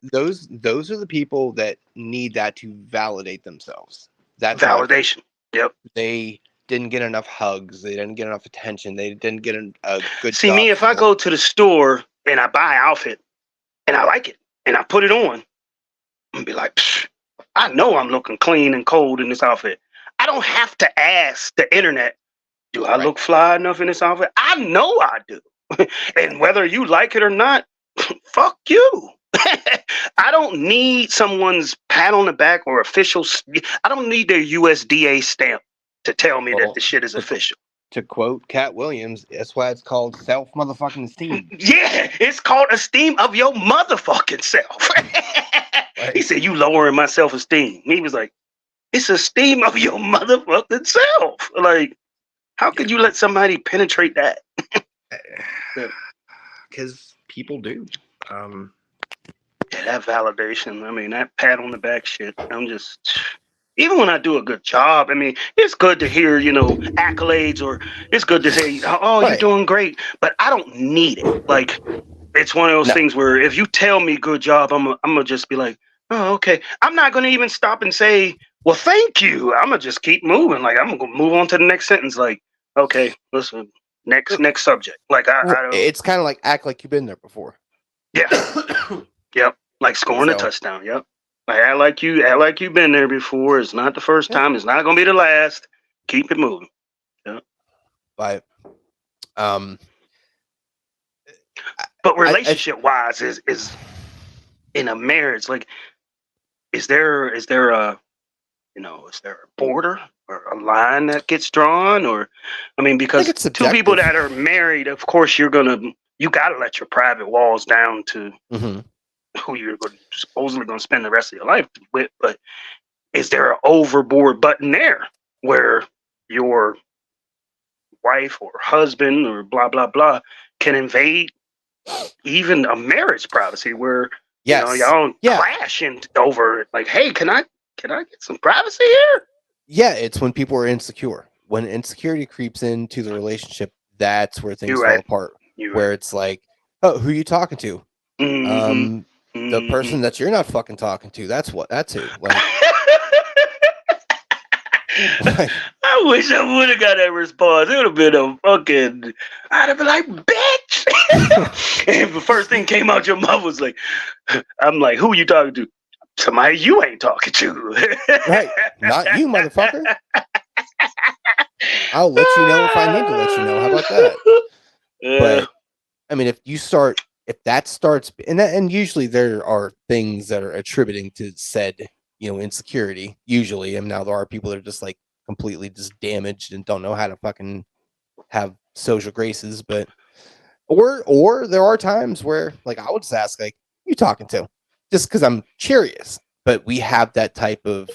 Those are the people that need that to validate themselves. That's how I feel. Validation. Yep. They didn't get enough hugs. They didn't get enough attention. They didn't get a good See, job. me, if I go to the store and I buy an outfit and I like it and I put it on, I'm gonna be like, psh, I know I'm looking clean and cold in this outfit. I don't have to ask the internet, do I look fly enough in this outfit? I know I do. And whether you like it or not, fuck you. I don't need someone's pat on the back or official. I don't need their USDA stamp to tell me that the shit is official. To quote Cat Williams, that's why it's called self motherfucking esteem. Yeah, it's called esteem of your motherfucking self. He said, you lowering my self-esteem. He was like, it's esteem of your motherfucking self. Like, how could you let somebody penetrate that? Because people do. Yeah, that validation. I mean, that pat on the back shit. I'm just, even when I do a good job, I mean, it's good to hear, accolades, or it's good to say, oh, you're doing great, but I don't need it. Like, it's one of those things where if you tell me good job, I'm gonna just be like, oh, okay. I'm not gonna even stop and say, well, thank you. I'm gonna just keep moving. Like, I'm gonna move on to the next sentence. Like, okay, listen, next subject. Like, I don't. It's kind of like act like you've been there before. Yeah. Yep. Like scoring a touchdown. Yep. Like, act like you've been there before. It's not the first time. It's not gonna be the last. Keep it moving. Yeah. But but relationship wise is in a marriage, like, is there a is there a border or a line that gets drawn? Or, I mean, because two people that are married, of course you gotta let your private walls down to who you're supposedly going to spend the rest of your life with. But is there an overboard button there where your wife or husband or blah blah blah can invade even a marriage privacy, where y'all clash over it? Like, hey, can I get some privacy here? Yeah, it's when people are insecure. When insecurity creeps into the relationship, that's where things fall apart. Where it's like, oh, who are you talking to? The person that you're not fucking talking to. That's who. Like, I wish I would have got that response. It would have been a fucking. I'd have been like, bitch. And the first thing came out your mouth was like, I'm like, who are you talking to? Somebody you ain't talking to. Right. Not you, motherfucker. I'll let you know if I need to let you know. How about that? But I mean, if that starts, and usually there are things that are attributing to said, insecurity. Usually, and now there are people that are just like completely just damaged and don't know how to fucking have social graces. But or there are times where, like, I would just ask, like, who you talking to? Just because I'm curious. But we have that type of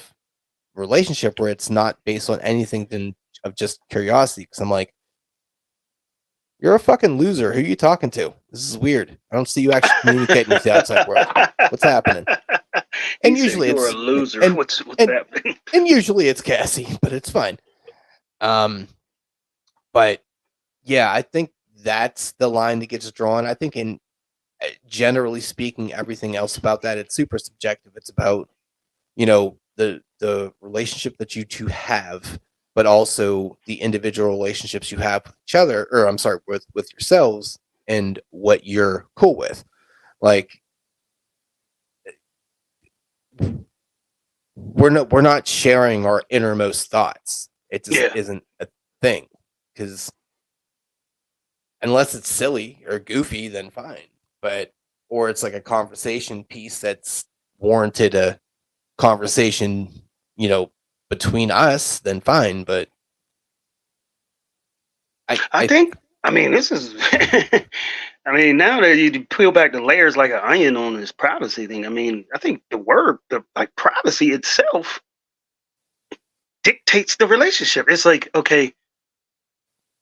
relationship where it's not based on anything of just curiosity. Because I'm like, You're a fucking loser. Who are you talking to? This is weird. I don't see you actually communicating with the outside world. What's happening? He And said usually you're a it's loser. and What's and happening? and usually it's Cassie, but it's fine. But yeah, I think that's the line that gets drawn. I think in generally speaking, everything else about that, it's super subjective. It's about, the relationship that you two have, but also the individual relationships you have with each other, or I'm sorry, with yourselves, and what you're cool with. Like, we're not sharing our innermost thoughts. It just Yeah. isn't a thing, because unless it's silly or goofy, then fine. But or it's like a conversation piece that's warranted a conversation, between us, then fine. But I think, I mean, this is, I mean, now that you peel back the layers like an onion on this privacy thing, I mean, I think like privacy itself dictates the relationship. It's like, okay,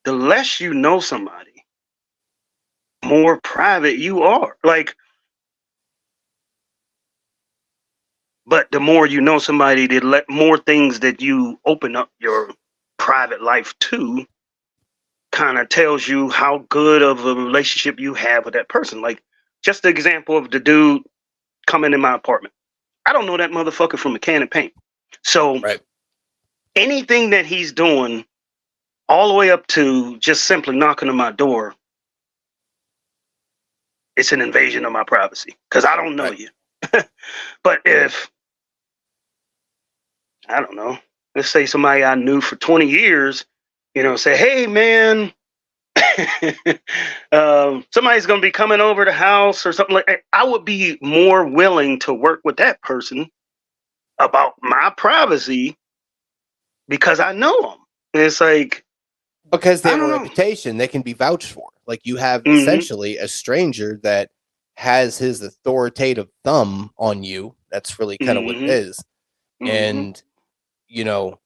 the less you know somebody, more private you are. Like, but the more you know somebody, the more things that you open up your private life to kind of tells you how good of a relationship you have with that person. Like, just the example of the dude coming in my apartment. I don't know that motherfucker from a can of paint. So right. anything that he's doing, all the way up to just simply knocking on my door, it's an invasion of my privacy because I don't know Right. you. But if, I don't know, let's say somebody I knew for 20 years, say, hey, man, somebody's going to be coming over the house or something like that, I would be more willing to work with that person about my privacy because I know them. And it's like, Because they I have a don't know. reputation, they can be vouched for. Like, you have Hmm. essentially a stranger that has his authoritative thumb on you. That's really kind of what it Hmm. is. Hmm. And, you know,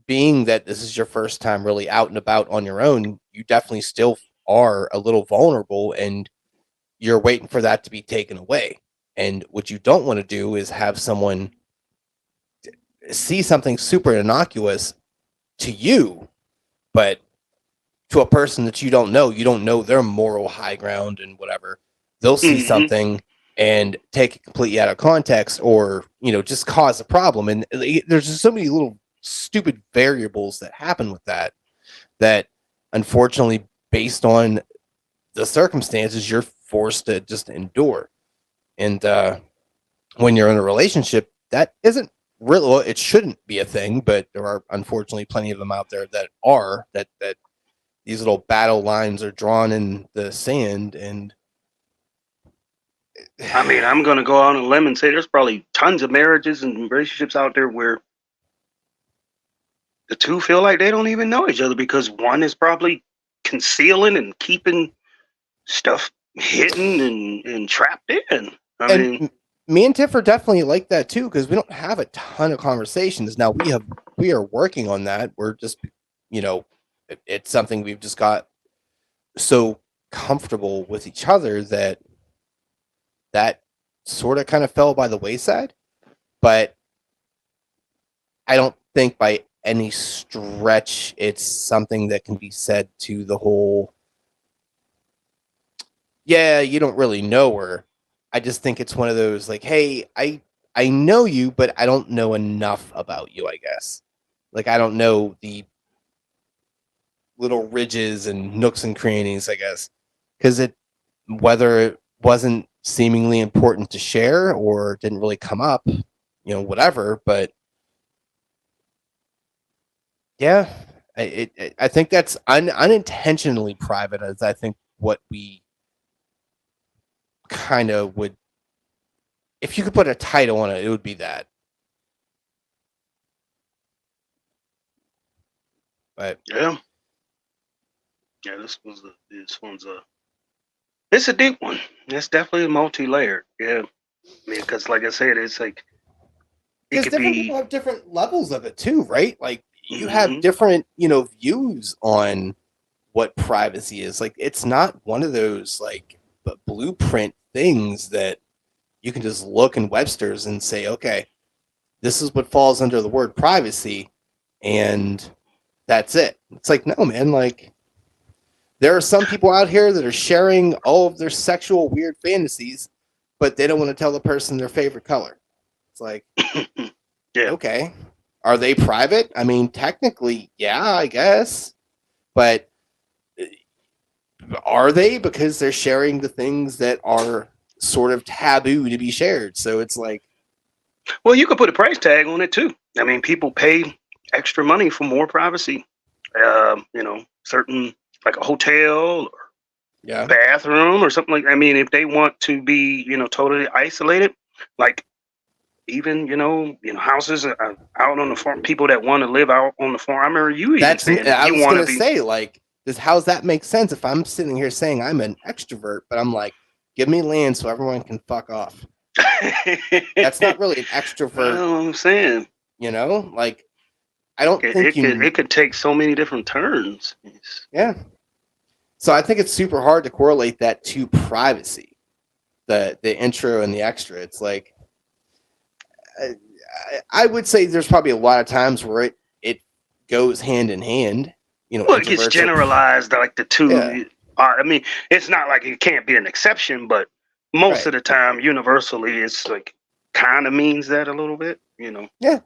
being that this is your first time really out and about on your own, you definitely still are a little vulnerable, and you're waiting for that to be taken away. And what you don't want to do is have someone see something super innocuous to you, but to a person that you don't know their moral high ground and whatever. They'll see Hmm. something and take it completely out of context, or, just cause a problem. And there's just so many little stupid variables that happen with that unfortunately, based on the circumstances, you're forced to just endure. And when you're in a relationship, that isn't really, well, it shouldn't be a thing, but there are unfortunately plenty of them out there that are, that these little battle lines are drawn in the sand. And I mean, I'm going to go out on a limb and say there's probably tons of marriages and relationships out there where the two feel like they don't even know each other because one is probably concealing and keeping stuff hidden and trapped in. I and mean, me and Tiff are definitely like that too, because we don't have a ton of conversations. Now we are working on that. We're just, it's something we've just got so comfortable with each other that sort of kind of fell by the wayside. But I don't think by any stretch it's something that can be said to the whole, yeah, you don't really know her. I just think it's one of those, like, hey, I know you, but I don't know enough about you, I guess. Like, I don't know the little ridges and nooks and crannies, I guess. Because whether it wasn't seemingly important to share or didn't really come up, whatever. But yeah, I think that's unintentionally private, as I think what we kind of would, if you could put a title on it, it would be that. But yeah, yeah. This one's a it's a deep one. It's definitely multi-layered. Yeah, I mean, because like I said, it's like it because could different people be. have different levels of it too, right? Like, you have Hmm. different, views on what privacy is. Like, it's not one of those like blueprint things that you can just look in Webster's and say, okay, this is what falls under the word privacy, and that's it. It's like, no, man, like, there are some people out here that are sharing all of their sexual weird fantasies, but they don't want to tell the person their favorite color. It's like, Yeah. okay, are they private? I mean, technically, yeah, I guess, but are they? Because they're sharing the things that are sort of taboo to be shared. So it's like, Well, you could put a price tag on it too. I mean, people pay extra money for more privacy. Certain, like a hotel or yeah, bathroom or something like. I mean, if they want to be, totally isolated, like even houses out on the farm, people that want to live out on the farm. I remember you even saying I you was want gonna to be. say, like, how's that make sense if I'm sitting here saying I'm an extrovert, but I'm like, give me land so everyone can fuck off. That's not really an extrovert. I'm saying, like, I don't think it could take so many different turns. Yeah. So I think it's super hard to correlate that to privacy, the intro and the extra. It's like, I would say there's probably a lot of times where it goes hand in hand. Well, it gets generalized like the two. Yeah. I mean, it's not like it can't be an exception, but most of the time, universally, it's like kind of means that a little bit, Yeah.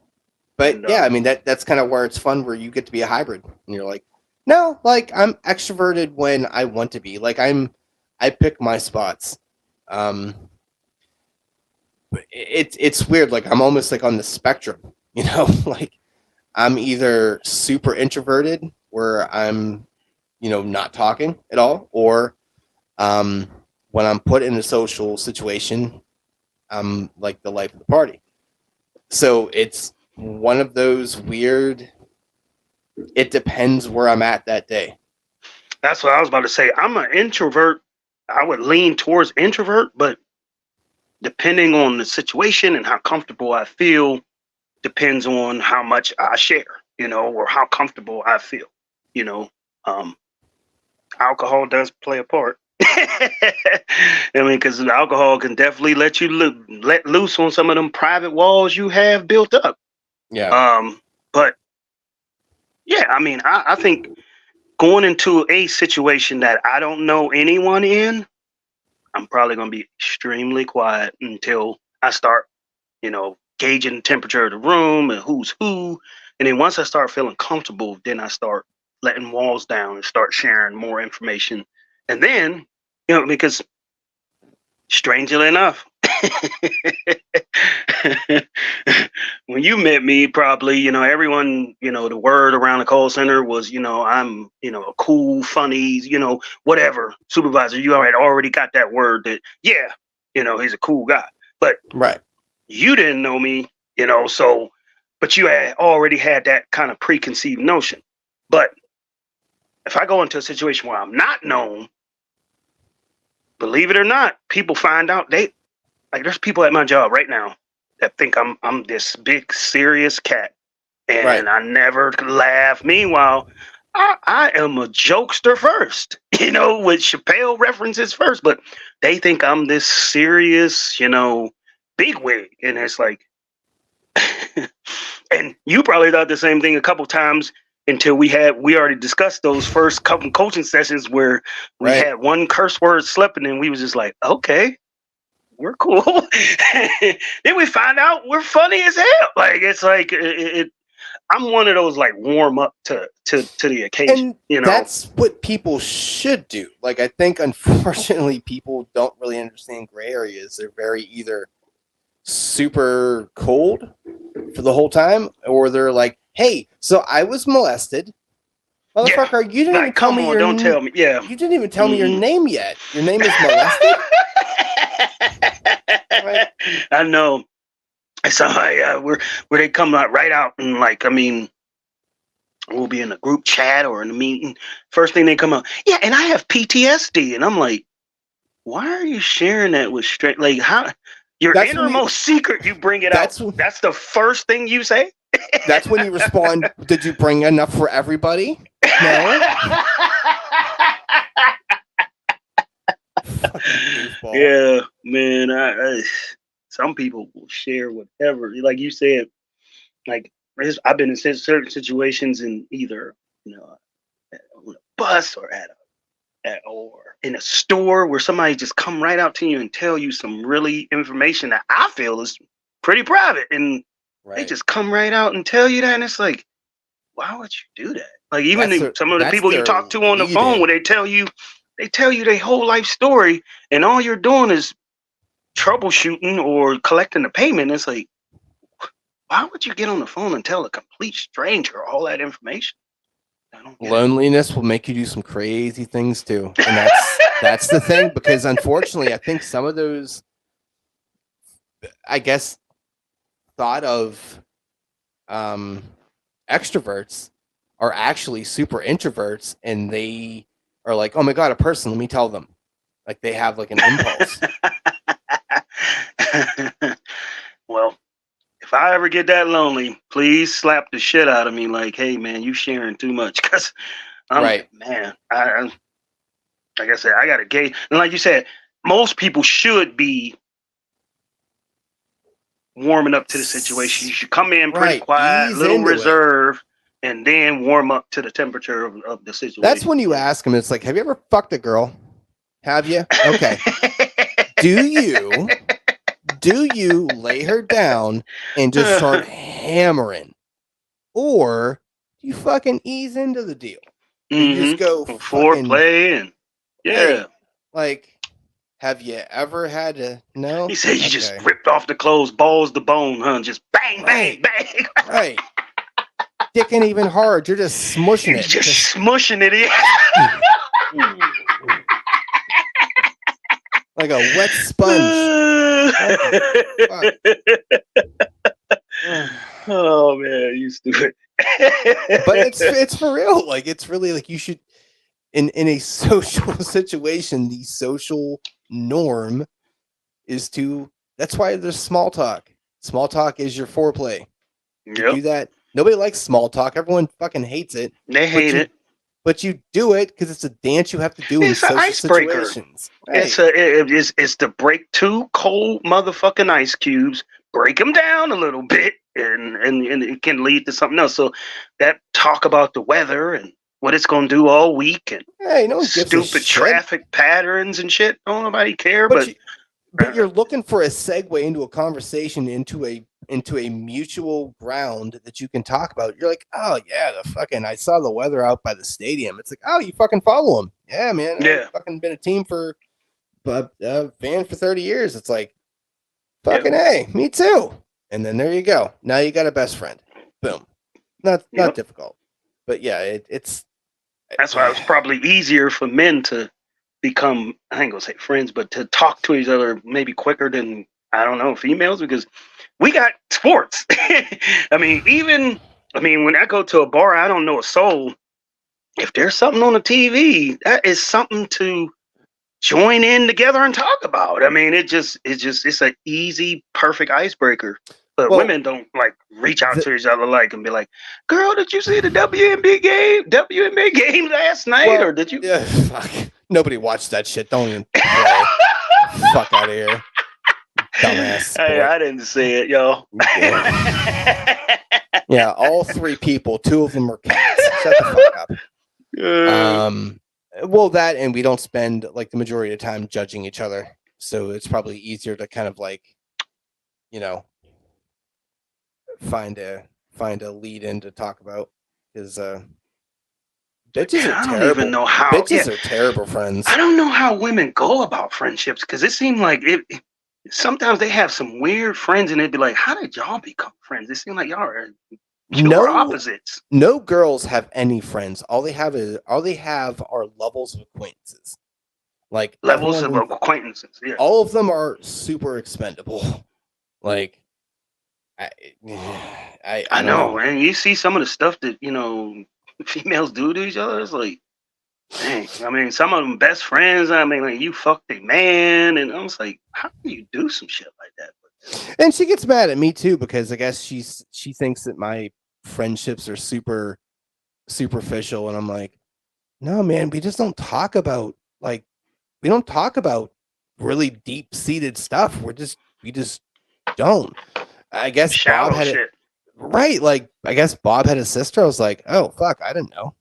But I mean, that's kind of where it's fun, where you get to be a hybrid, and you're like, no, like, I'm extroverted when I want to be. Like, I pick my spots. It's weird. Like, I'm almost like on the spectrum, like, I'm either super introverted where I'm, not talking at all, or when I'm put in a social situation, I'm like the life of the party. So it's one of those weird, it depends where I'm at that day. That's what I was about to say. I'm an introvert. I would lean towards introvert, but depending on the situation and how comfortable I feel, depends on how much I share, or how comfortable I feel, alcohol does play a part. I mean, because alcohol can definitely let you let loose on some of them private walls you have built up. Yeah. But yeah, I mean, I think going into a situation that I don't know anyone in, I'm probably going to be extremely quiet until I start, gauging the temperature of the room and who's who. And then once I start feeling comfortable, then I start letting walls down and start sharing more information. And then, because strangely enough, when you met me, probably, everyone, the word around the call center was, I'm, a cool, funny, whatever supervisor. You already got that word that, yeah, he's a cool guy. But right, you didn't know me, so, but you had already had that kind of preconceived notion. But if I go into a situation where I'm not known, believe it or not, people find out there's people at my job right now that think I'm this big serious cat, and I never laugh. Meanwhile, I am a jokester first, with Chappelle references first, but they think I'm this serious, bigwig, and it's like, and you probably thought the same thing a couple times until we already discussed those first couple coaching sessions where we had one curse word slip, and then we was just like, okay, we're cool. Then we find out we're funny as hell. Like, it's like I'm one of those like warm up to the occasion. And that's what people should do. Like, I think unfortunately people don't really understand gray areas. They're very either super cold for the whole time, or they're like, hey, so I was molested. Motherfucker, you didn't even tell me don't tell me. Yeah. You didn't even tell me your name yet. Your name is molested? Right. I know. So where they come right out and like, I mean, we'll be in a group chat or in a meeting. First thing they come out, yeah, and I have PTSD, and I'm like, why are you sharing that with straight? Like, how your innermost secret? You bring it out. That's the first thing you say. That's when you respond. Did you bring enough for everybody? No. Goofball. Yeah, man. Some people will share whatever. Like you said, like I've been in certain situations in either on a bus or or in a store where somebody just come right out to you and tell you some really information that I feel is pretty private, and they Right. just come right out and tell you that, and it's like, why would you do that? Like even some of the That's people you their talk to on the phone, lead-in. where they tell you their whole life story, and all you're doing is troubleshooting or collecting the payment. It's like, why would you get on the phone and tell a complete stranger all that information? I don't get Loneliness will make you do some crazy things too, and that's the thing, because unfortunately, I think some of those, I guess, thought of extroverts are actually super introverts, and they are like, oh my god, a person, let me tell them. Like they have like an impulse. Well, if I ever get that lonely, please slap the shit out of me. Like, hey man, you sharing too much. Cause I'm Right. like, man, like I said, I got a gay, and like you said, most people should be warming up to the situation. You should come in pretty Right. quiet, Ease little into it. reserve, and then warm up to the temperature of the situation. That's when you ask them, it's like, have you ever fucked a girl? Have you? Okay. Do you lay her down and just start hammering? Or do you fucking ease into the deal? You just go fucking foreplay and hey, like, have you ever had to He said you just ripped off the clothes, balls to bone, huh? Just bang, bang, bang. Right. Dicking even hard. You're just smushing it. Just smushing it in. Like a wet sponge. Oh man, you stupid. But it's for real. Like it's really like you should in a social situation, the social norm is to that's why there's small talk. Small talk is your foreplay. You do that. Nobody likes small talk. Everyone fucking hates it. They hate it. But you do it because it's a dance you have to do in social situations. Right. It's to break two cold motherfucking ice cubes, break them down a little bit, and it can lead to something else. So that talk about the weather and what it's gonna do all week and stupid traffic patterns and shit. Don't nobody care. But you're looking for a segue into a conversation into a mutual ground that you can talk about. You're like, oh yeah, I saw the weather out by the stadium. It's like, oh, you fucking follow them. Yeah, man. Yeah. I've fucking been a fan for 30 years. It's like, fucking hey, me too. And then there you go. Now you got a best friend. Boom. Not difficult. But yeah, it's that's why it's probably easier for men to become, I ain't gonna say friends, but to talk to each other maybe quicker than, I don't know, females, because we got sports. I mean, when I go to a bar, I don't know a soul. If there's something on the TV, that is something to join in together and talk about. I mean, it's an easy, perfect icebreaker. But women don't like reach out to each other and be like, "Girl, did you see the WNBA game last night, or did you?" Yeah, fuck. Nobody watched that shit. Don't even play. Fuck out of here, dumbass. Hey, I didn't see it, yo. Yeah, all three people. Two of them are cats. Shut the fuck up. Well, that and we don't spend like the majority of the time judging each other, so it's probably easier to kind of like, find a lead in to talk about because bitches are terrible. I don't even know how bitches are terrible friends. I don't know how women go about friendships because it seemed like sometimes they have some weird friends and they'd be like, "How did y'all become friends?" It seemed like y'all are opposites. No girls have any friends. All they have are levels of acquaintances. Like levels of acquaintances. Yeah. All of them are super expendable. Like I know, and you see some of the stuff that females do to each other. It's like, dang. I mean, some of them best friends. I mean, like you fucked a man, and I was like, how do you do some shit like that? And she gets mad at me too because I guess she thinks that my friendships are super superficial, and I'm like, no, man, we just don't talk about really deep seated stuff. We just don't. I guess Bob Shallow had it shit. right. Like I guess Bob had a sister. I was like, oh fuck, I didn't know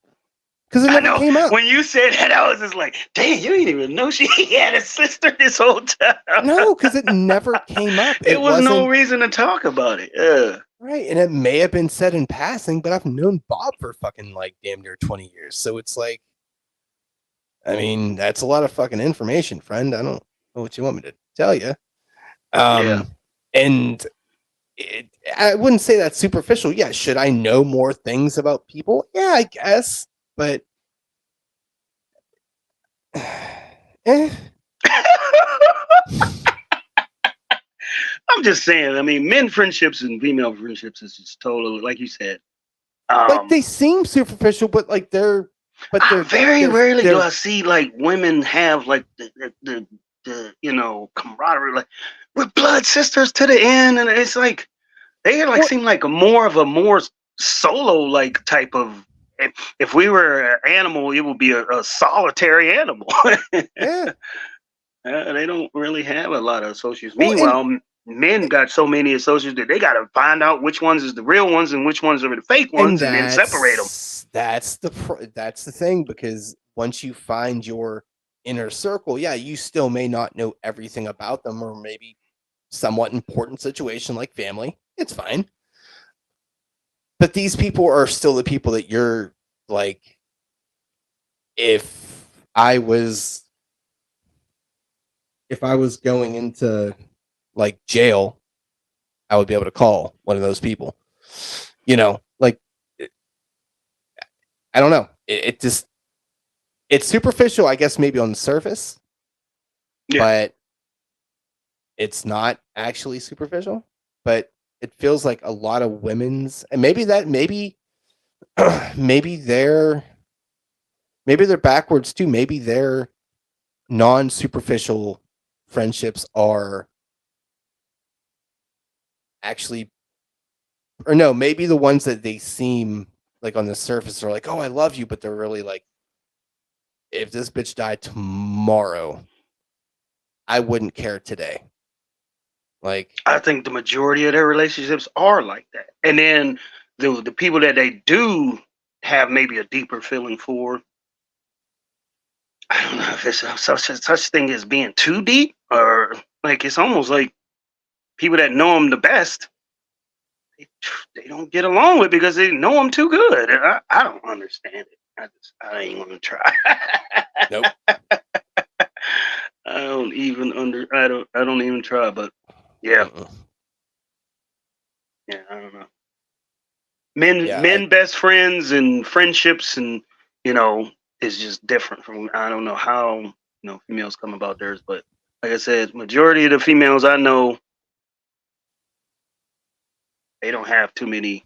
because it I never know. came up. When you said that, I was just like, "Damn, you didn't even know she had a sister this whole time." No, because it never came up. It It was no wasn't reason to talk about it. Yeah. right, and it may have been said in passing, but I've known Bob for fucking like damn near 20 years. So it's like, I mean, that's a lot of fucking information, friend. I don't know what you want me to tell you. Yeah. And I wouldn't say that's superficial. Yeah, should I know more things about people? Yeah, I guess, but eh. I'm just saying. I mean, men friendships and female friendships is just totally, like you said. Like they seem superficial, but like Very rarely do they're I see like women have like the camaraderie. Like we're blood sisters to the end, and it's like they like Well- seem like a more solo like type of. If we were an animal, it would be a solitary animal. yeah. They don't really have a lot of associates. Well, Meanwhile, men got so many associates that they got to find out which ones is the real ones and which ones are the fake ones, and then separate them. That's the thing, because once you find your inner circle, yeah, you still may not know everything about them, or maybe somewhat important situation like family. It's fine. But these people are still the people that you're like, if I was going into like jail, I would be able to call one of those people. Like I don't know. It just it's superficial, I guess, maybe on the surface, but it's not actually superficial. But it feels like a lot of women's, and maybe maybe they're backwards too. Maybe their non-superficial friendships are actually, or no, maybe the ones that they seem like on the surface are like, oh, I love you, but they're really like, if this bitch died tomorrow, I wouldn't care today. Like, I think the majority of their relationships are like that. And then the people that they do have maybe a deeper feeling for, I don't know if it's such thing as being too deep, or like it's almost like people that know them the best, they don't get along with because they know them too good. And I don't understand it. I ain't gonna try. nope. I don't even try, but yeah. Yeah, I don't know. Men best friends and friendships, and is just different from, I don't know how females come about theirs, but like I said, majority of the females I know, they don't have too many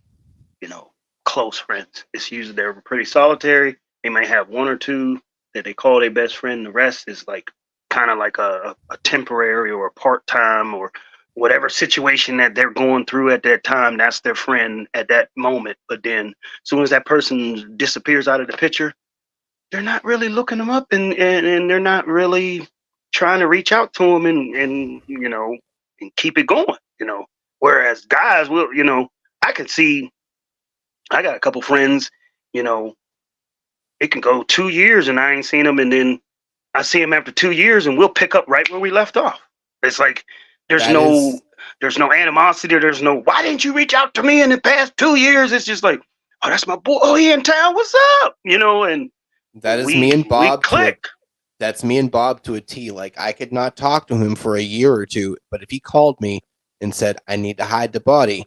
close friends. It's usually they're pretty solitary. They may have one or two that they call their best friend. The rest is like kind of like a temporary or a part-time or whatever situation that they're going through at that time. That's their friend at that moment. But then as soon as that person disappears out of the picture, they're not really looking them up, and they're not really trying to reach out to them and keep it going. Whereas guys will, I can see, I got a couple friends, it can go 2 years and I ain't seen them, and then I see them after 2 years and we'll pick up right where we left off. It's like there's no animosity, there's no, why didn't you reach out to me in the past 2 years? It's just like, oh, that's my boy. Oh, he in town. What's up? And that is me and Bob. Click. That's me and Bob to a T. Like, I could not talk to him for a year or two, but if he called me and said, I need to hide the body,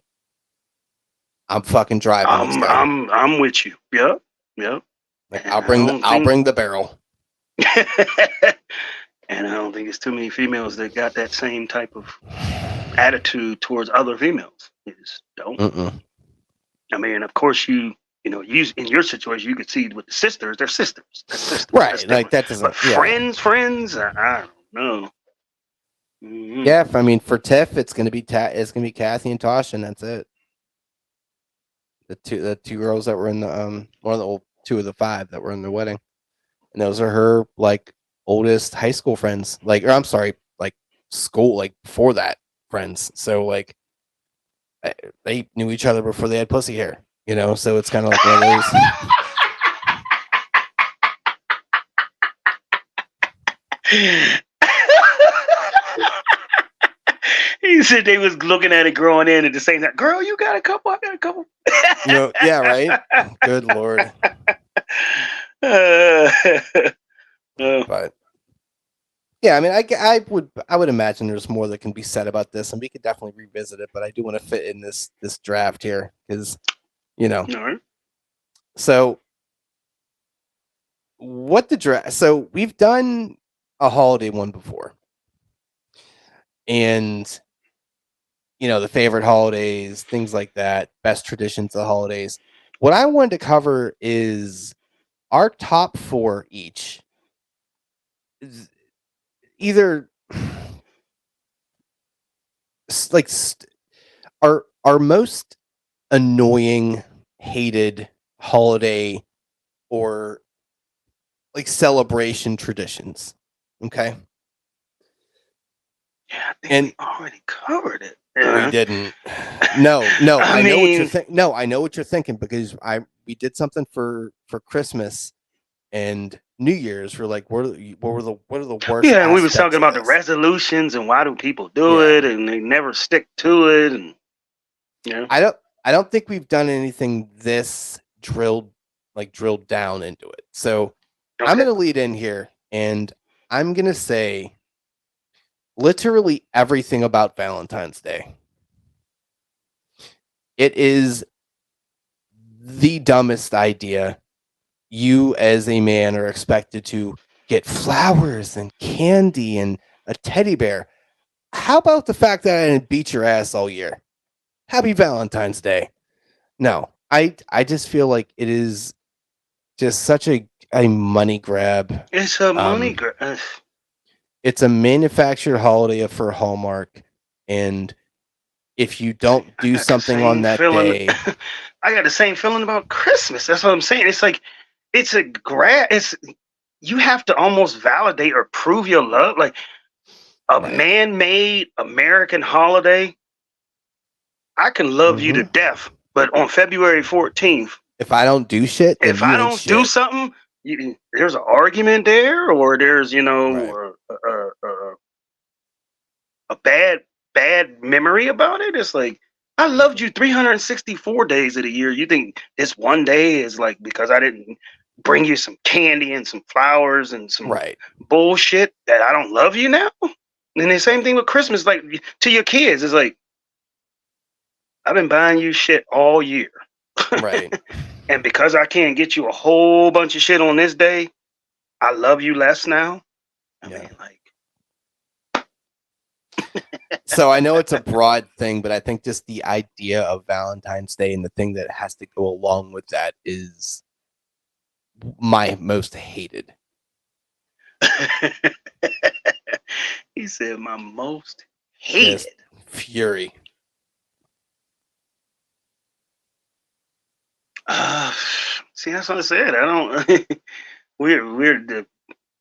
I'm fucking driving this guy. I'm with you. Yep. Like, I'll bring the barrel. And I don't think it's too many females that got that same type of attitude towards other females. You just don't. I mean, of course, you in your situation, you could see with the sisters, they're sisters. They're sisters. Right. Like that doesn't. But friends, I don't know. Mm-hmm. Yeah, I mean, for Tiff, it's gonna be Kathy and Tosh, and that's it. The two girls that were in the one of the two of the five that were in the wedding, and those are her like oldest high school friends. Like, or I'm sorry, school, like before that, friends. So like they knew each other before they had pussy hair, you know. So it's kind of like one of those. He said they was looking at it growing in at the same time. Girl, you got a couple. I got a couple. Yeah, right. Good Lord. But yeah, I mean, I would imagine there's more that can be said about this, and we could definitely revisit it. But I do want to fit in this draft here because, you know. All right. So what the draft? So we've done a holiday one before, and you know the favorite holidays, things like that, best traditions of holidays. What I wanted to cover is our top 4 each. Either like our most annoying, hated holiday or like celebration traditions. Okay. Yeah, I think And we already covered it. we didn't. No, I know what you're mean, thinking. No, I know what you're thinking because we did something for Christmas and New Year's. We're like, what are the worst? yeah, and we was aspects talking of about the this? resolutions and why do people do Yeah. it and they never stick to it, and you know. I don't think we've done anything this drilled down into it. So Okay. I'm going to lead in here and I'm going to say literally everything about Valentine's Day. It is the dumbest idea. You as a man are expected to get flowers and candy and a teddy bear. How about the fact that I didn't beat your ass all year? Happy Valentine's Day. No, I just feel like it is just such a money grab. It's a money grab. It's a manufactured holiday for Hallmark, and if you don't do something on that day, I got the same feeling about Christmas. That's what I'm saying. It's like it's a grab. It's you have to almost validate or prove your love, like a right. man-made American holiday. I can love you to death, but on February 14th, if I don't do shit, then if I don't do something, there's an argument there, or there's right. a bad memory about it. It's like I loved you 364 days of the year. You think this one day is like because I didn't bring you some candy and some flowers and some right. bullshit that I don't love you now? And the same thing with Christmas, like to your kids, it's like I've been buying you shit all year. Right. And because I can't get you a whole bunch of shit on this day, I love you less now. I mean, like. So I know it's a broad thing, but I think just the idea of Valentine's Day and the thing that has to go along with that is my most hated. He said my most hated. Just fury. See, that's what I said. I don't. we're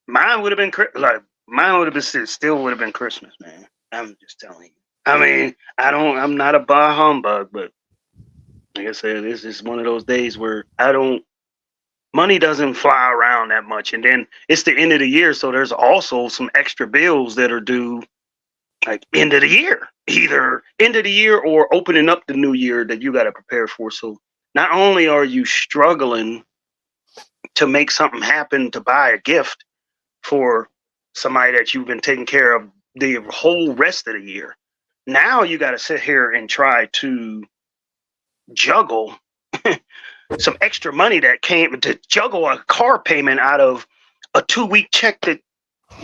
mine would have been like mine would have been still would have been Christmas, man. I'm just telling you. I mean, I'm not a bah humbug, but like I said, this is one of those days where money doesn't fly around that much, and then it's the end of the year, so there's also some extra bills that are due, like end of the year, either end of the year or opening up the new year that you got to prepare for. So not only are you struggling to make something happen to buy a gift for somebody that you've been taking care of the whole rest of the year, now you got to sit here and try to juggle some extra money that came to juggle a car payment out of a 2-week check that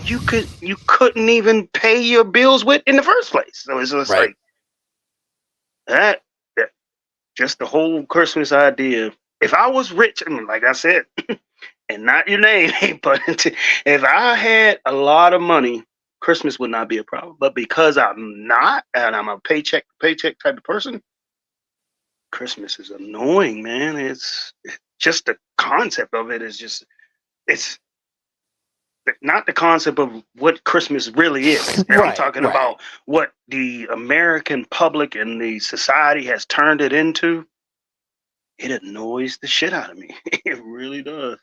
you couldn't even pay your bills with in the first place. So it's just right. like that just the whole Christmas idea. If I was rich, I mean, like I said, and not your name, but if I had a lot of money, Christmas would not be a problem. But because I'm not, and I'm a paycheck type of person, Christmas is annoying, man. It's just the concept of it is just it's not the concept of what Christmas really is. And I'm Right, talking right. about what the American public and the society has turned it into. It annoys the shit out of me. It really does.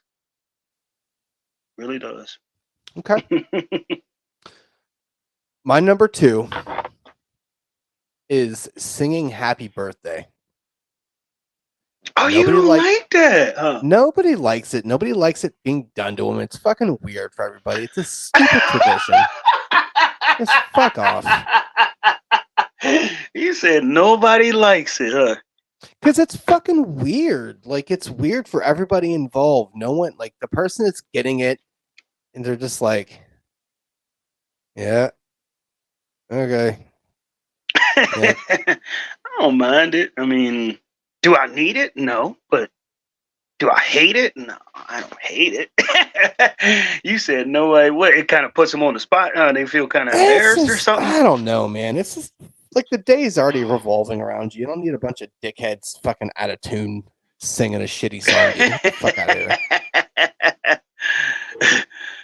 Really does. Okay. My number 2 is singing Happy Birthday. Oh, you don't like that? Huh? Nobody likes it. Nobody likes it being done to them. It's fucking weird for everybody. It's a stupid tradition. Just fuck off. You said nobody likes it, huh? Because it's fucking weird. Like, it's weird for everybody involved. No one, like, the person that's getting it, and they're just like, yeah, okay. Yeah. I don't mind it. I mean, do I need it? No. But do I hate it? No, I don't hate it. You said no way. What? It kind of puts them on the spot. They feel kind of embarrassed or something. I don't know, man. It's just like the day's already revolving around you. You don't need a bunch of dickheads fucking out of tune singing a shitty song. Dude. Get the fuck out of here.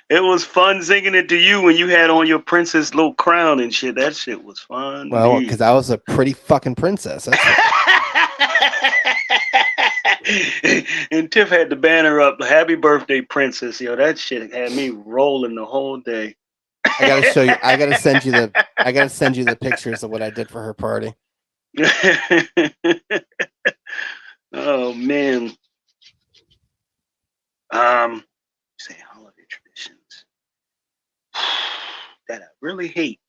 It was fun singing it to you when you had on your princess little crown and shit. That shit was fun. Well, because I was a pretty fucking princess. That's and Tiff had the banner up, "Happy Birthday, Princess." Yo, that shit had me rolling the whole day. I gotta show you. I gotta send you the pictures of what I did for her party. Oh man. Say holiday traditions that I really hate.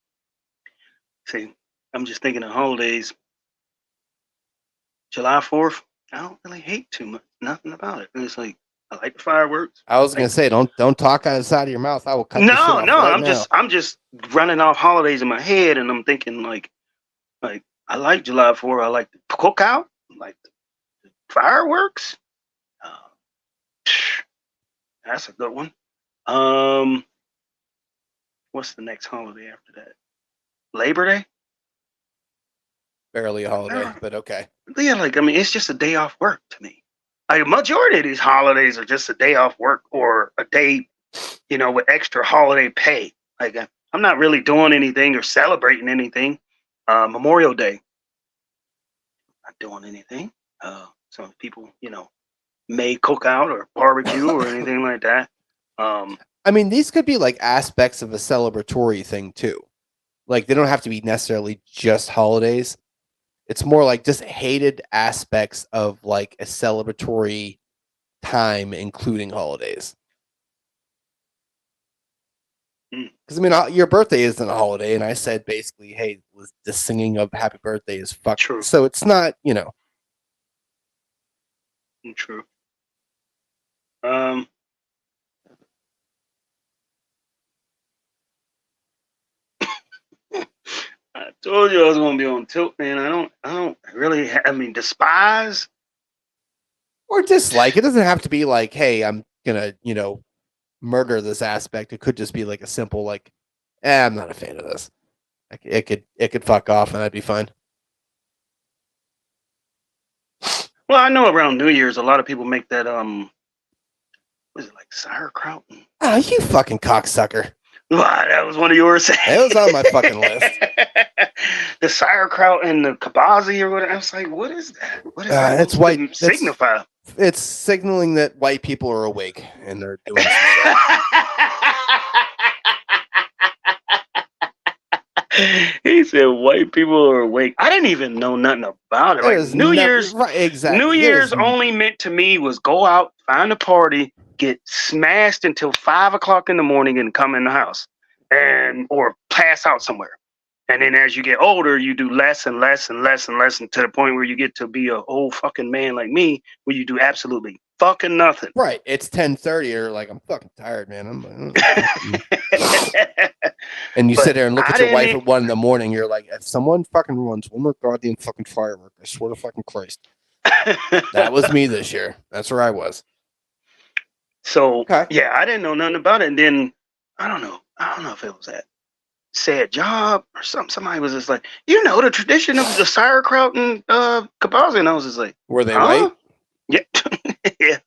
See, I'm just thinking of holidays. July 4th, I don't really hate too much, nothing about it. And it's like I like the fireworks. I was gonna say, don't talk out of the side of your mouth. I will cut. No, off right now. I'm just running off holidays in my head, and I'm thinking like I like July 4th. I like the cookout, I like the fireworks. That's a good one. What's the next holiday after that? Labor Day? Barely a holiday, but okay. Yeah, like I mean, it's just a day off work to me. Like a majority of these holidays are just a day off work or a day, with extra holiday pay. Like I'm not really doing anything or celebrating anything. Memorial Day, not doing anything. Some people, may cook out or barbecue or anything like that. I mean, these could be like aspects of a celebratory thing too. Like they don't have to be necessarily just holidays. It's more like just hated aspects of like a celebratory time, including holidays. Because I mean, your birthday isn't a holiday, and I said basically, hey, the singing of Happy Birthday is fuck. True. So it's not, True. I told you I was gonna be on tilt, man. I don't really. Despise or dislike. It doesn't have to be like, hey, I'm gonna, murder this aspect. It could just be like a simple, like, I'm not a fan of this. Like, it could fuck off, and I'd be fine. Well, I know around New Year's, a lot of people make that was it like sauerkraut? Oh, you fucking cocksucker! Wow, that was one of yours. It was on my fucking list. The sauerkraut and the kielbasa or whatever. I was like, what is that? What is that? It's white. Signify. It's signaling that white people are awake and they're doing. He said white people are awake. I didn't even know nothing about it. Like New Year's, right, exactly. New Year's only meant to me was go out, find a party, get smashed until 5 o'clock in the morning, and come in the house, or pass out somewhere. And then as you get older, you do less and less and less and less, and to the point where you get to be an old fucking man like me, where you do absolutely fucking nothing. Right. It's 10:30. You're like, I'm fucking tired, man. And you sit there and look at your wife at 1 a.m. You're like, if someone fucking runs one more goddamn fucking firework, I swear to fucking Christ. That was me this year. That's where I was. So yeah, I didn't know nothing about it. And then I don't know if it was that sad job or something. Somebody was just like, the tradition of the sauerkraut and kielbasa, and I was just like, were they white? Yeah. Yeah.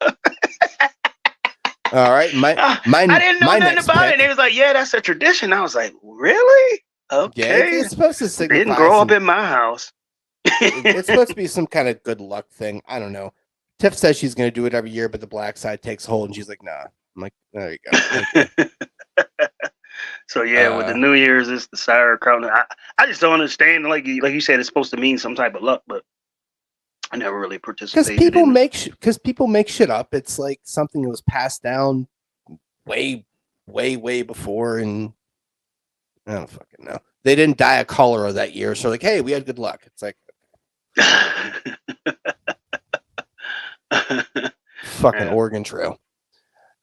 All right, I didn't know nothing about it. And it was like, yeah, that's a tradition. I was like, really? Yeah, Okay. it's supposed to signify. Didn't grow up in my house. It's supposed to be some kind of good luck thing. I don't know. Tiff says she's going to do it every year, but the black side takes hold, and she's like, "Nah." I'm like, "There you go." Thank you. So yeah, with the New Year's, it's the sauerkraut. I just don't understand. Like you said, it's supposed to mean some type of luck, but I never really participated. Because people make shit up. It's like something that was passed down way before, and I don't fucking know. They didn't die of cholera that year, so like, hey, we had good luck. It's like fucking Oregon Trail.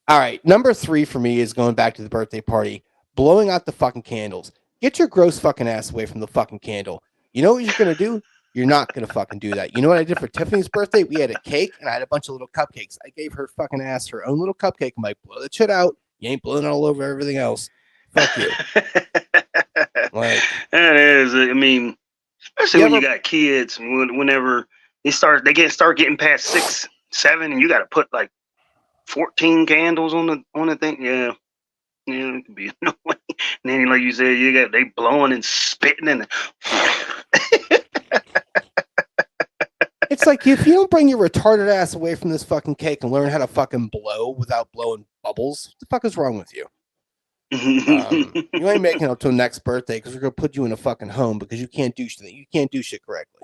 All right, number 3 for me is going back to the birthday party, blowing out the fucking candles. Get your gross fucking ass away from the fucking candle. You know what you're gonna do? You're not gonna fucking do that. You know what I did for Tiffany's birthday? We had a cake and I had a bunch of little cupcakes. I gave her fucking ass her own little cupcake. I'm like, blow that shit out. You ain't blowing it all over everything else. Fuck you. Like that is, I mean, especially when you got kids. Whenever they start getting past 6, 7, and you got to put like 14 candles on the thing. Yeah, it can be annoying. And then, like you said, they blowing and spitting and. It's like, if you don't bring your retarded ass away from this fucking cake and learn how to fucking blow without blowing bubbles, what the fuck is wrong with you? You ain't making it up till next birthday because we're gonna put you in a fucking home because you can't do shit. You can't do shit correctly.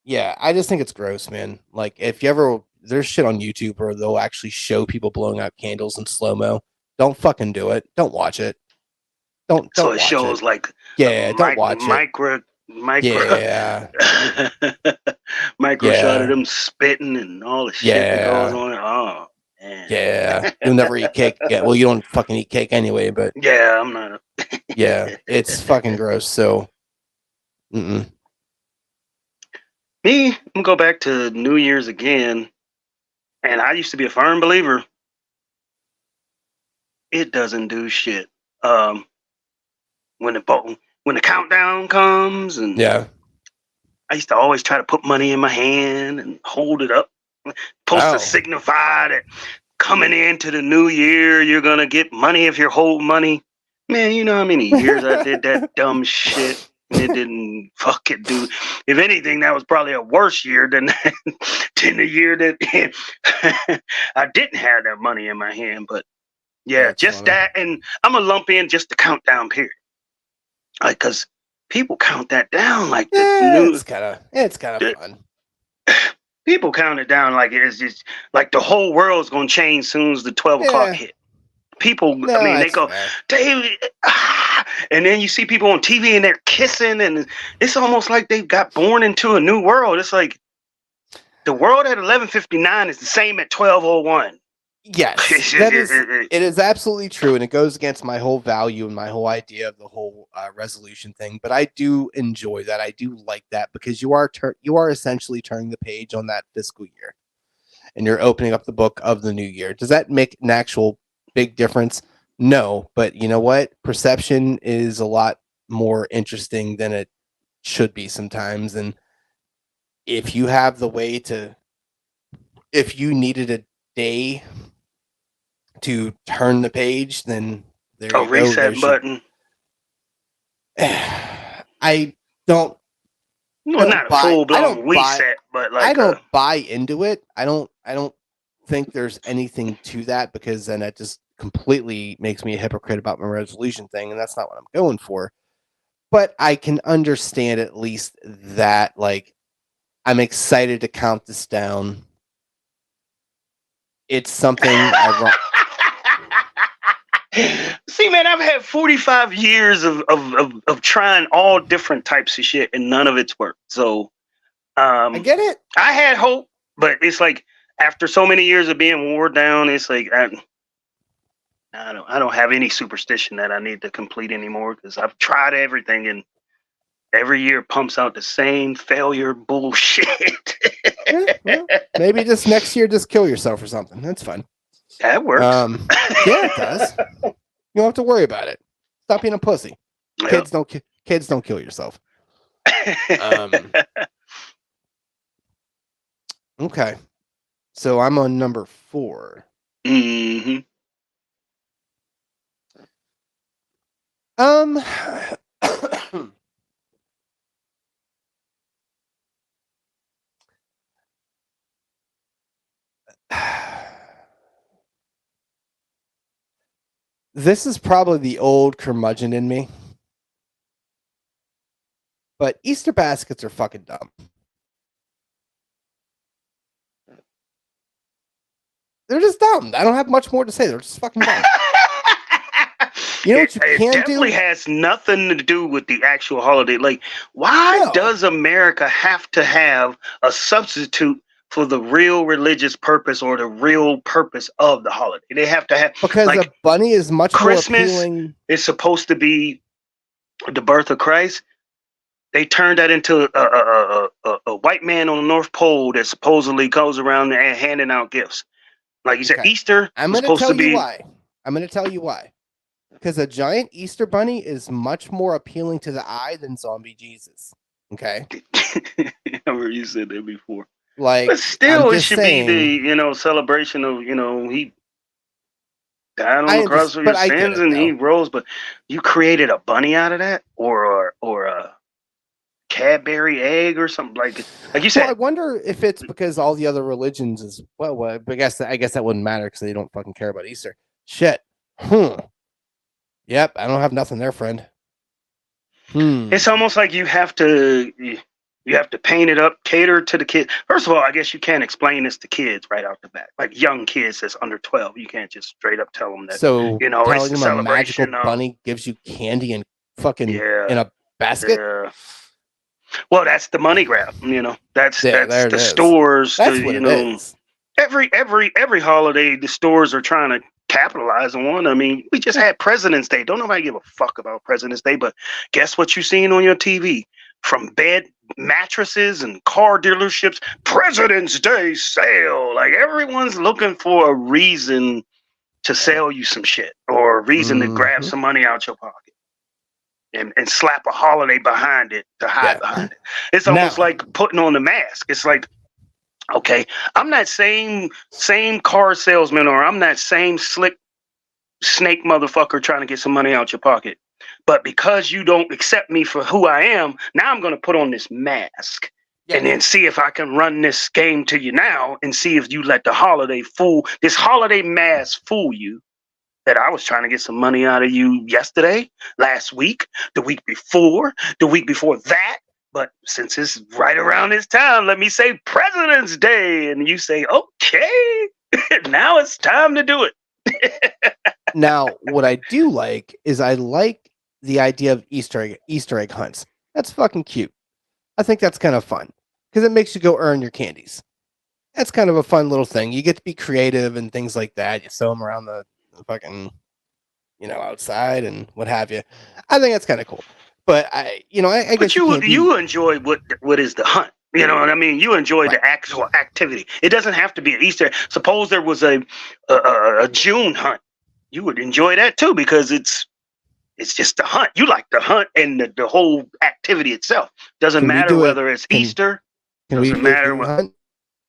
Yeah, I just think it's gross, man. Like, if you ever, there's shit on YouTube where they'll actually show people blowing out candles in slow mo. Don't fucking do it. Don't watch it. Don't. So it shows like don't watch micro. Yeah. Micro shot of them spitting and all the shit that goes on. Oh. Man. Yeah, you'll never eat cake again. Well, you don't fucking eat cake anyway, but yeah, I'm not. Yeah, it's fucking gross. So, Me, I'm gonna go back to New Year's again, and I used to be a firm believer. It doesn't do shit. When the countdown comes, and I used to always try to put money in my hand and hold it up. Supposed to signify that coming into the new year, you're going to get money if you hold money. Man, you know how many years I did that dumb shit, and it didn't fucking do. If anything, that was probably a worse year than the year that I didn't have that money in my hand. But yeah, that's just funny. That, and I'm going to lump in just the countdown period. Like, because people count that down like the new. It's kind of fun. People count it down like it's just like the whole world's gonna change as soon as the 12 o'clock hit. People, I mean, they go, David, and then you see people on TV and they're kissing, and it's almost like they got born into a new world. It's like the world at 11:59 is the same at 12:01. Yes, it is absolutely true, and it goes against my whole value and my whole idea of the whole resolution thing. But I do enjoy that. I do like that because you are essentially turning the page on that fiscal year, and you're opening up the book of the new year. Does that make an actual big difference? No, but you know what? Perception is a lot more interesting than it should be sometimes, and if you have the way to, if you needed a day to turn the page, then there you go. Reset button. I don't. Well, not a full blown reset, but like I don't buy into it. I don't think there's anything to that because then that just completely makes me a hypocrite about my resolution thing, and that's not what I'm going for. But I can understand at least that, like, I'm excited to count this down. It's something See, man, I've had 45 years of trying all different types of shit, and none of it's worked. So, I get it. I had hope, but it's like after so many years of being wore down, it's like I don't have any superstition that I need to complete anymore because I've tried everything, and every year pumps out the same failure bullshit. Well, maybe just next year, just kill yourself or something. That's fine. That works. Yeah, it does. You don't have to worry about it. Stop being a pussy. Yep. Kids don't kill yourself. Okay. So I'm on number 4. Mm-hmm. This is probably the old curmudgeon in me, but Easter baskets are fucking dumb. They're just dumb. I don't have much more to say. They're just fucking dumb. You know what you It can definitely do? has nothing to do with the actual holiday. Like, why No. does America have to have a substitute for the real religious purpose or the real purpose of the holiday? They have to have, Because like, a bunny is much more Christmas appealing. is supposed to be the birth of Christ. They turned that into a white man on the North Pole that supposedly goes around and handing out gifts. Like you said, Okay. Easter I'm was going to supposed to tell you be. why. I'm going to tell you why. Because a giant Easter bunny is much more appealing to the eye than zombie Jesus. Okay. I remember you said that before. Like, But I'm still, it just should be saying. the celebration of he died on I the cross understand, for your but I get sins it and he though. rose. But you created a bunny out of that, or a Cadbury egg or something like you Well, I said. wonder if it's because all the other religions is well. I guess that wouldn't matter because they don't fucking care about Easter. Shit. Yep. I don't have nothing there, friend. It's almost like you have to paint it up, cater to the kids. First of all, I guess you can't explain this to kids right out the bat, like young kids that's under 12. You can't just straight up tell them that So it's telling the them a magical celebration of bunny gives you candy and fucking in yeah. a basket. Well, that's the money grab. That's Yeah, there it the is. stores. That's what it is. Every holiday, the stores are trying to capitalize on one. I mean, we just had President's Day. Don't nobody give a fuck about President's Day, but guess what you're seeing on your TV? From bed mattresses and car dealerships, President's Day sale. Like everyone's looking for a reason to sell you some shit or a reason to grab some money out your pocket. And slap a holiday behind it to hide behind it. It's almost like putting on the mask. It's like, okay, I'm that same car salesman, or I'm that same slick snake motherfucker trying to get some money out your pocket. But because you don't accept me for who I am, now I'm going to put on this mask and then see if I can run this game to you now and see if you let this holiday mask fool you. That I was trying to get some money out of you yesterday, last week, the week before that. But since it's right around this time, let me say President's Day. And you say, okay, now it's time to do it. Now, what I do like is I like the idea of Easter egg hunts. That's fucking cute. I think that's kind of fun because it makes you go earn your candies. That's kind of a fun little thing. You get to be creative and things like that. You sow them around the fucking, outside and what have you. I think that's kind of cool. But I guess you enjoy what is the hunt. You know what I mean? You enjoy the actual activity. It doesn't have to be an Easter. Suppose there was a June hunt. You would enjoy that too because it's just the hunt. You like the hunt and the whole activity itself. Doesn't matter whether it's Easter. Doesn't matter what. Hunt?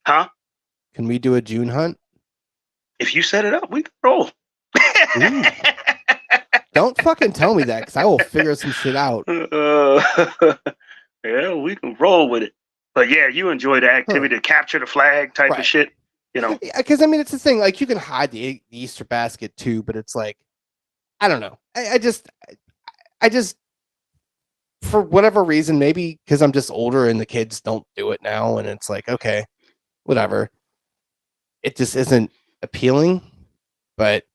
Huh? Can we do a June hunt? If you set it up, we can roll. Don't fucking tell me that because I will figure some shit out. Yeah, we can roll with it. But yeah, you enjoy the activity, to capture the flag type of shit. Because I mean, it's the thing. Like you can hide the Easter basket too, but it's like, I don't know. I just, for whatever reason, maybe because I'm just older and the kids don't do it now, and it's like, okay, whatever. It just isn't appealing, but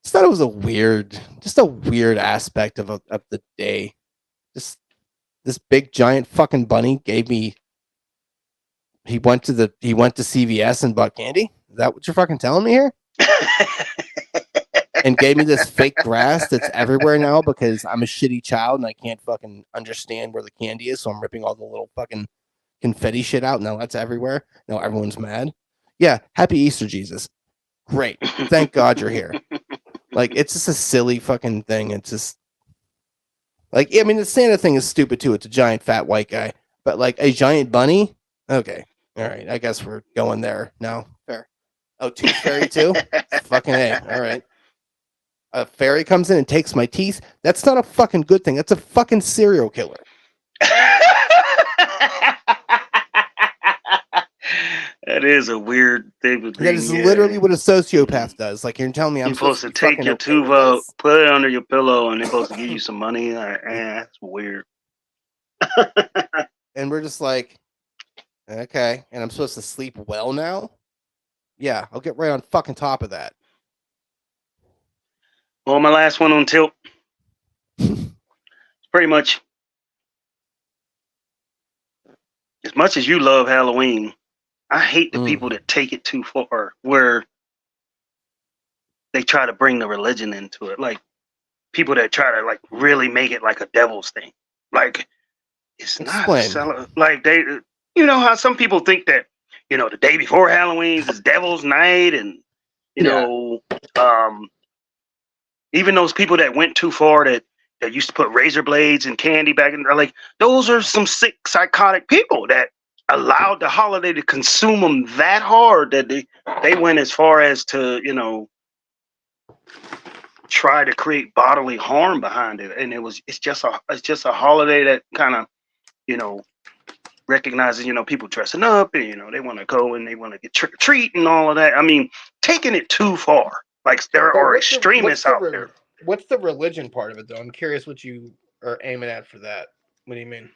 I thought it was a weird aspect of the day. Just this big giant fucking bunny gave me. He went to CVS and bought candy. Is that what you're fucking telling me here? And gave me this fake grass that's everywhere now because I'm a shitty child and I can't fucking understand where the candy is, so I'm ripping all the little fucking confetti shit out. Now that's everywhere. Now everyone's mad. Yeah, happy Easter, Jesus. Great. Thank God you're here. Like, it's just a silly fucking thing. It's just like, I mean, the Santa thing is stupid too. It's a giant fat white guy, but like a giant bunny. Okay, all right. I guess we're going there now. Fair. Oh, Tooth Fairy too? Fucking A. All right. A fairy comes in and takes my teeth. That's not a fucking good thing. That's a fucking serial killer. That is a weird thing to That think. is literally what a sociopath does. Like, you're telling me I'm You're supposed to be take fucking your okay tooth with out, this? put it under your pillow, and they're supposed to give you some money. Like, that's weird. And we're just like, okay. And I'm supposed to sleep well now? Yeah, I'll get right on fucking top of that. Well, my last one on tilt. Pretty much, as much as you love Halloween, I hate the people that take it too far, where they try to bring the religion into it. Like people that try to like really make it like a devil's thing. Like it's Explain. not like they. You know how some people think that the day before Halloween is Devil's Night, and um, even those people that went too far that used to put razor blades and candy back in there, like those are some sick, psychotic people that allowed the holiday to consume them that hard that they went as far as to try to create bodily harm behind it. And it's just a holiday that kind of recognizes people dressing up, and they want to go and they want to get trick or treat and all of that. I mean, taking it too far. Like there are extremists out there. What's the religion part of it, though? I'm curious what you are aiming at for that. What do you mean?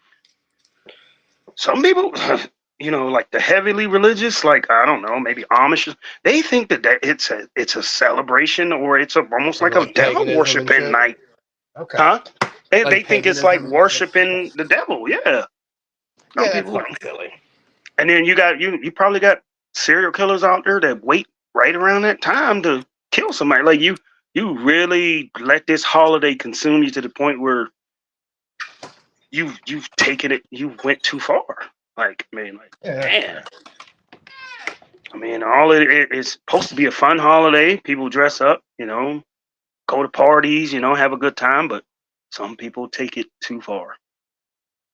Some people, like the heavily religious, like I don't know, maybe Amish, they think that it's a celebration, or it's almost like a devil worshiping night. Okay. Huh? They Like think it's like paganism? worshiping the devil. Yeah. Some Yeah, that's people. fucking silly. And then you probably got serial killers out there that wait right around that time to kill somebody. Like you really let this holiday consume you to the point where you've taken it, you went too far. Like, I mean, like, man. I mean, all it's supposed to be a fun holiday. People dress up, go to parties, have a good time, but some people take it too far.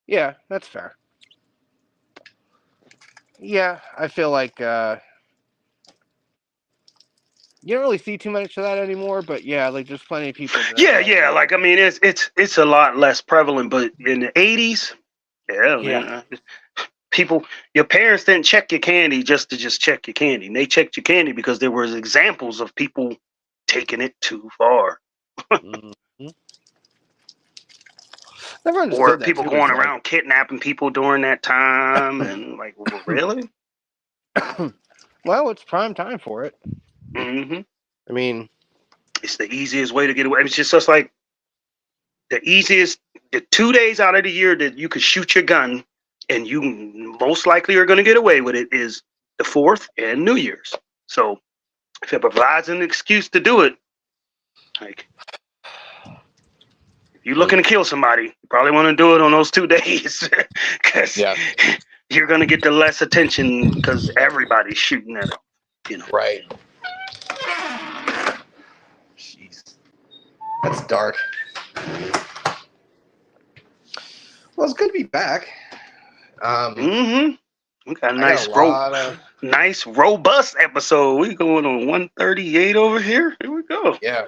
Yeah, that's fair. Yeah, I feel like you don't really see too much of that anymore, but yeah, like there's plenty of people. Yeah. Like I mean, it's a lot less prevalent, but in the '80s, man, people, your parents didn't check your candy just to check your candy. They checked your candy because there was examples of people taking it too far. Mm-hmm. Never understood or that people too, going like, around kidnapping people during that time, and like, really? well, it's prime time for it. Mm-hmm. I mean, it's the easiest way to get away. It's just like the 2 days out of the year that you could shoot your gun, and you most likely are going to get away with it, is the 4th and New Year's. So if it provides an excuse to do it, like if you're looking to kill somebody, you probably want to do it on those 2 days, because you're going to get the less attention because everybody's shooting at them. Right. Jeez, that's dark. Well, it's good to be back. We got a nice robust episode. We going on 138 over here. Here we go. Yeah.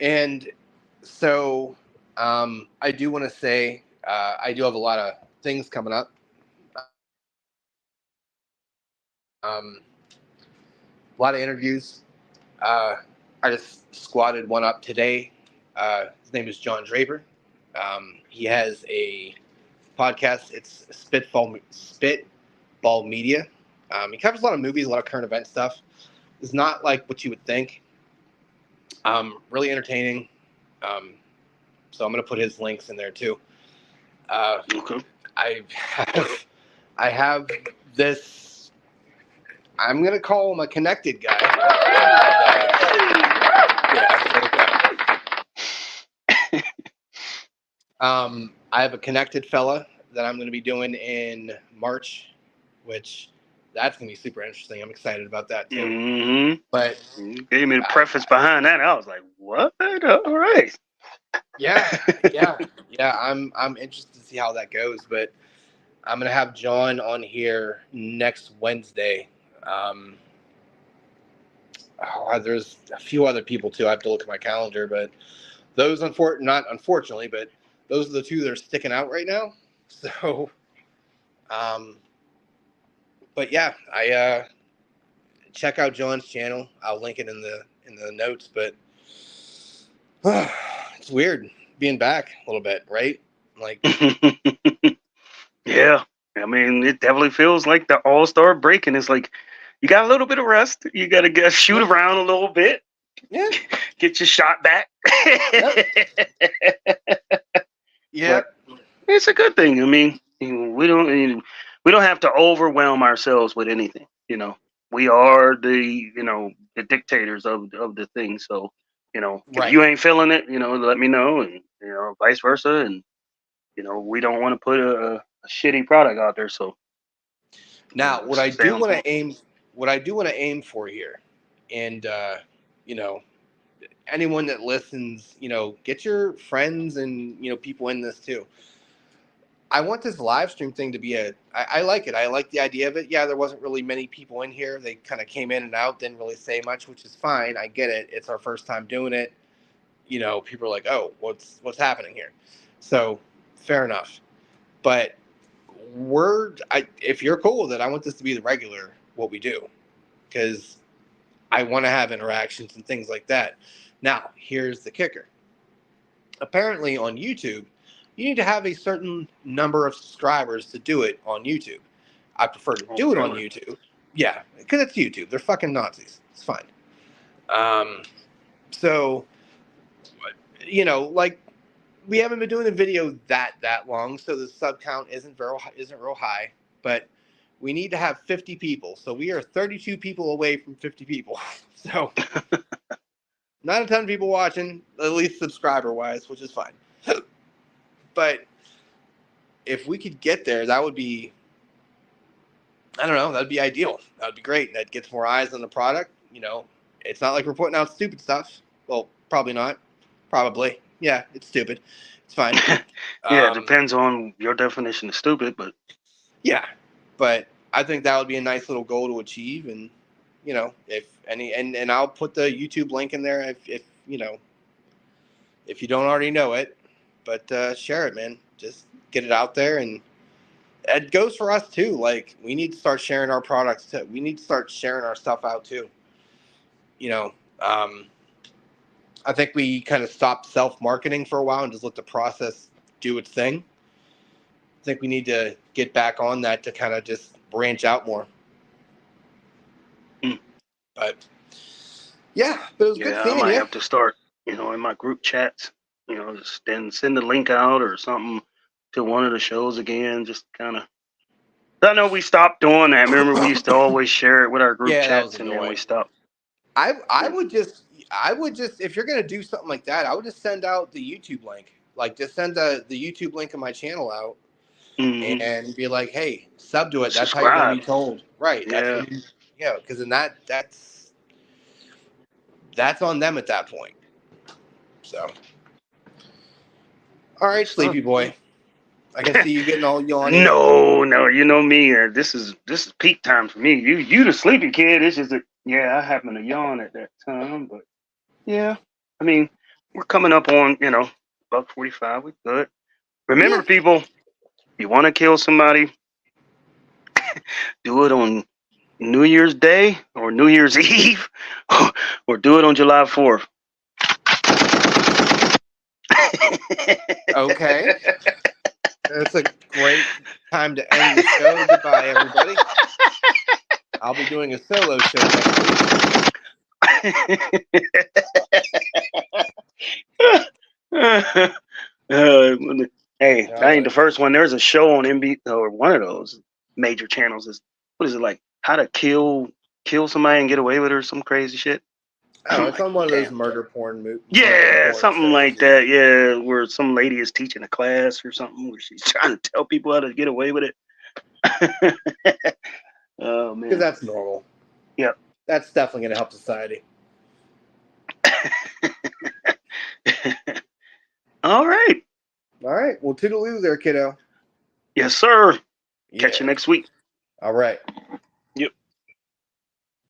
And so I do want to say I do have a lot of things coming up. A lot of interviews. I just squatted one up today. His name is John Draper. He has a podcast. It's Spitball Media. He covers a lot of movies, a lot of current event stuff. It's not like what you would think. Really entertaining. So I'm going to put his links in there too. Okay. I have this. I'm going to call him a connected guy. I have a connected fella that I'm going to be doing in March, which that's going to be super interesting. I'm excited about that too. Mm-hmm. But you gave me the preface behind that. I was like, what? All right. Yeah. I'm interested to see how that goes, but I'm going to have John on here next Wednesday. there's a few other people too. I have to look at my calendar, but those not unfortunately, but those are the two that are sticking out right now. So, but yeah, I check out John's channel. I'll link it in the notes. But it's weird being back a little bit, right? Like, yeah. I mean, it definitely feels like the All-Star break, and it's like you got a little bit of rest. You got to shoot yeah, around a little bit, yeah, get your shot back. yeah, But it's a good thing. I mean, we don't have to overwhelm ourselves with anything. We are the dictators of the thing. So, if right. you ain't feeling it, let me know, and vice versa. And we don't want to put a shitty product out there. So, Now, let's stay on point. what I do want to aim for here, and you know, anyone that listens, get your friends and people in this too. I want this live stream thing to be I like it. I like the idea of it. Yeah, there wasn't really many people in here. They kind of came in and out, didn't really say much, which is fine. I get it. It's our first time doing it. People are like, "Oh, what's happening here?" So, fair enough. But if you're cool with it, I want this to be the regular what we do, because I want to have interactions and things like that. Now, here's the kicker. Apparently on YouTube, you need to have a certain number of subscribers to do it on YouTube. I prefer to Oh, do it on really? YouTube. Yeah, because it's YouTube. They're fucking Nazis. It's fine. So, like, we haven't been doing the video that long, so the sub count isn't real high. But we need to have 50 people. So we are 32 people away from 50 people. So not a ton of people watching, at least subscriber wise, which is fine. But if we could get there, that would be, I don't know, that'd be ideal. That would be great. That gets more eyes on the product. It's not like we're putting out stupid stuff. Well, probably not. Probably. Yeah, it's stupid. It's fine. Yeah, it Um, depends on your definition of stupid, but yeah, but I think that would be a nice little goal to achieve. And, if any, and I'll put the YouTube link in there if if you don't already know it, but share it, man. Just get it out there, and it goes for us too. Like, we need to start sharing our products too. We need to start sharing our stuff out too. You know, um, I think we kind of stopped self-marketing for a while and just let the process do its thing. I think we need to get back on that to kind of just branch out more. mm, But yeah, but it was good yeah, I seeing might you. have to start, in my group chats, just then send the link out or something to one of the shows again, just kind of. I know we stopped doing that. Remember, we used to always share it with our group Yeah, that was chats, and then we annoying. stopped. I Yeah. would just if you're gonna do something like that, I would just send out the YouTube link. Like, just send the YouTube link of my channel out Hmm. and be like, hey, sub to it. That's how you're gonna be Subscribe. told. Right. That's Yeah. when because then that's on them at that point. So, all Good right, stuff. sleepy boy. I can see you getting all yawny. No, no, you know me. This is peak time for me. You the sleepy kid. It's just that, yeah, I happen to yawn at that time, but yeah, I mean, we're coming up on about 45. We good. Yeah. Remember, people, you want to kill somebody, do it on New Year's Day or New Year's Eve, or do it on July 4th. Okay. That's a great time to end the show. Goodbye, everybody. I'll be doing a solo show next week. Hey, that ain't Uh, the first one. There's a show on MB or one of those major channels. What is it, like? How to kill somebody and get away with it, or some crazy shit. oh, I'm it's like, on one of those damn. murder Yeah, porn something shows. like that. Yeah, where some lady is teaching a class or something, where she's trying to tell people how to get away with it. Oh Because man. that's normal. Yep. That's definitely going to help society. All right. All right. Well, toodaloo there, kiddo. Yes, sir. Catch you Yeah. next week. All right.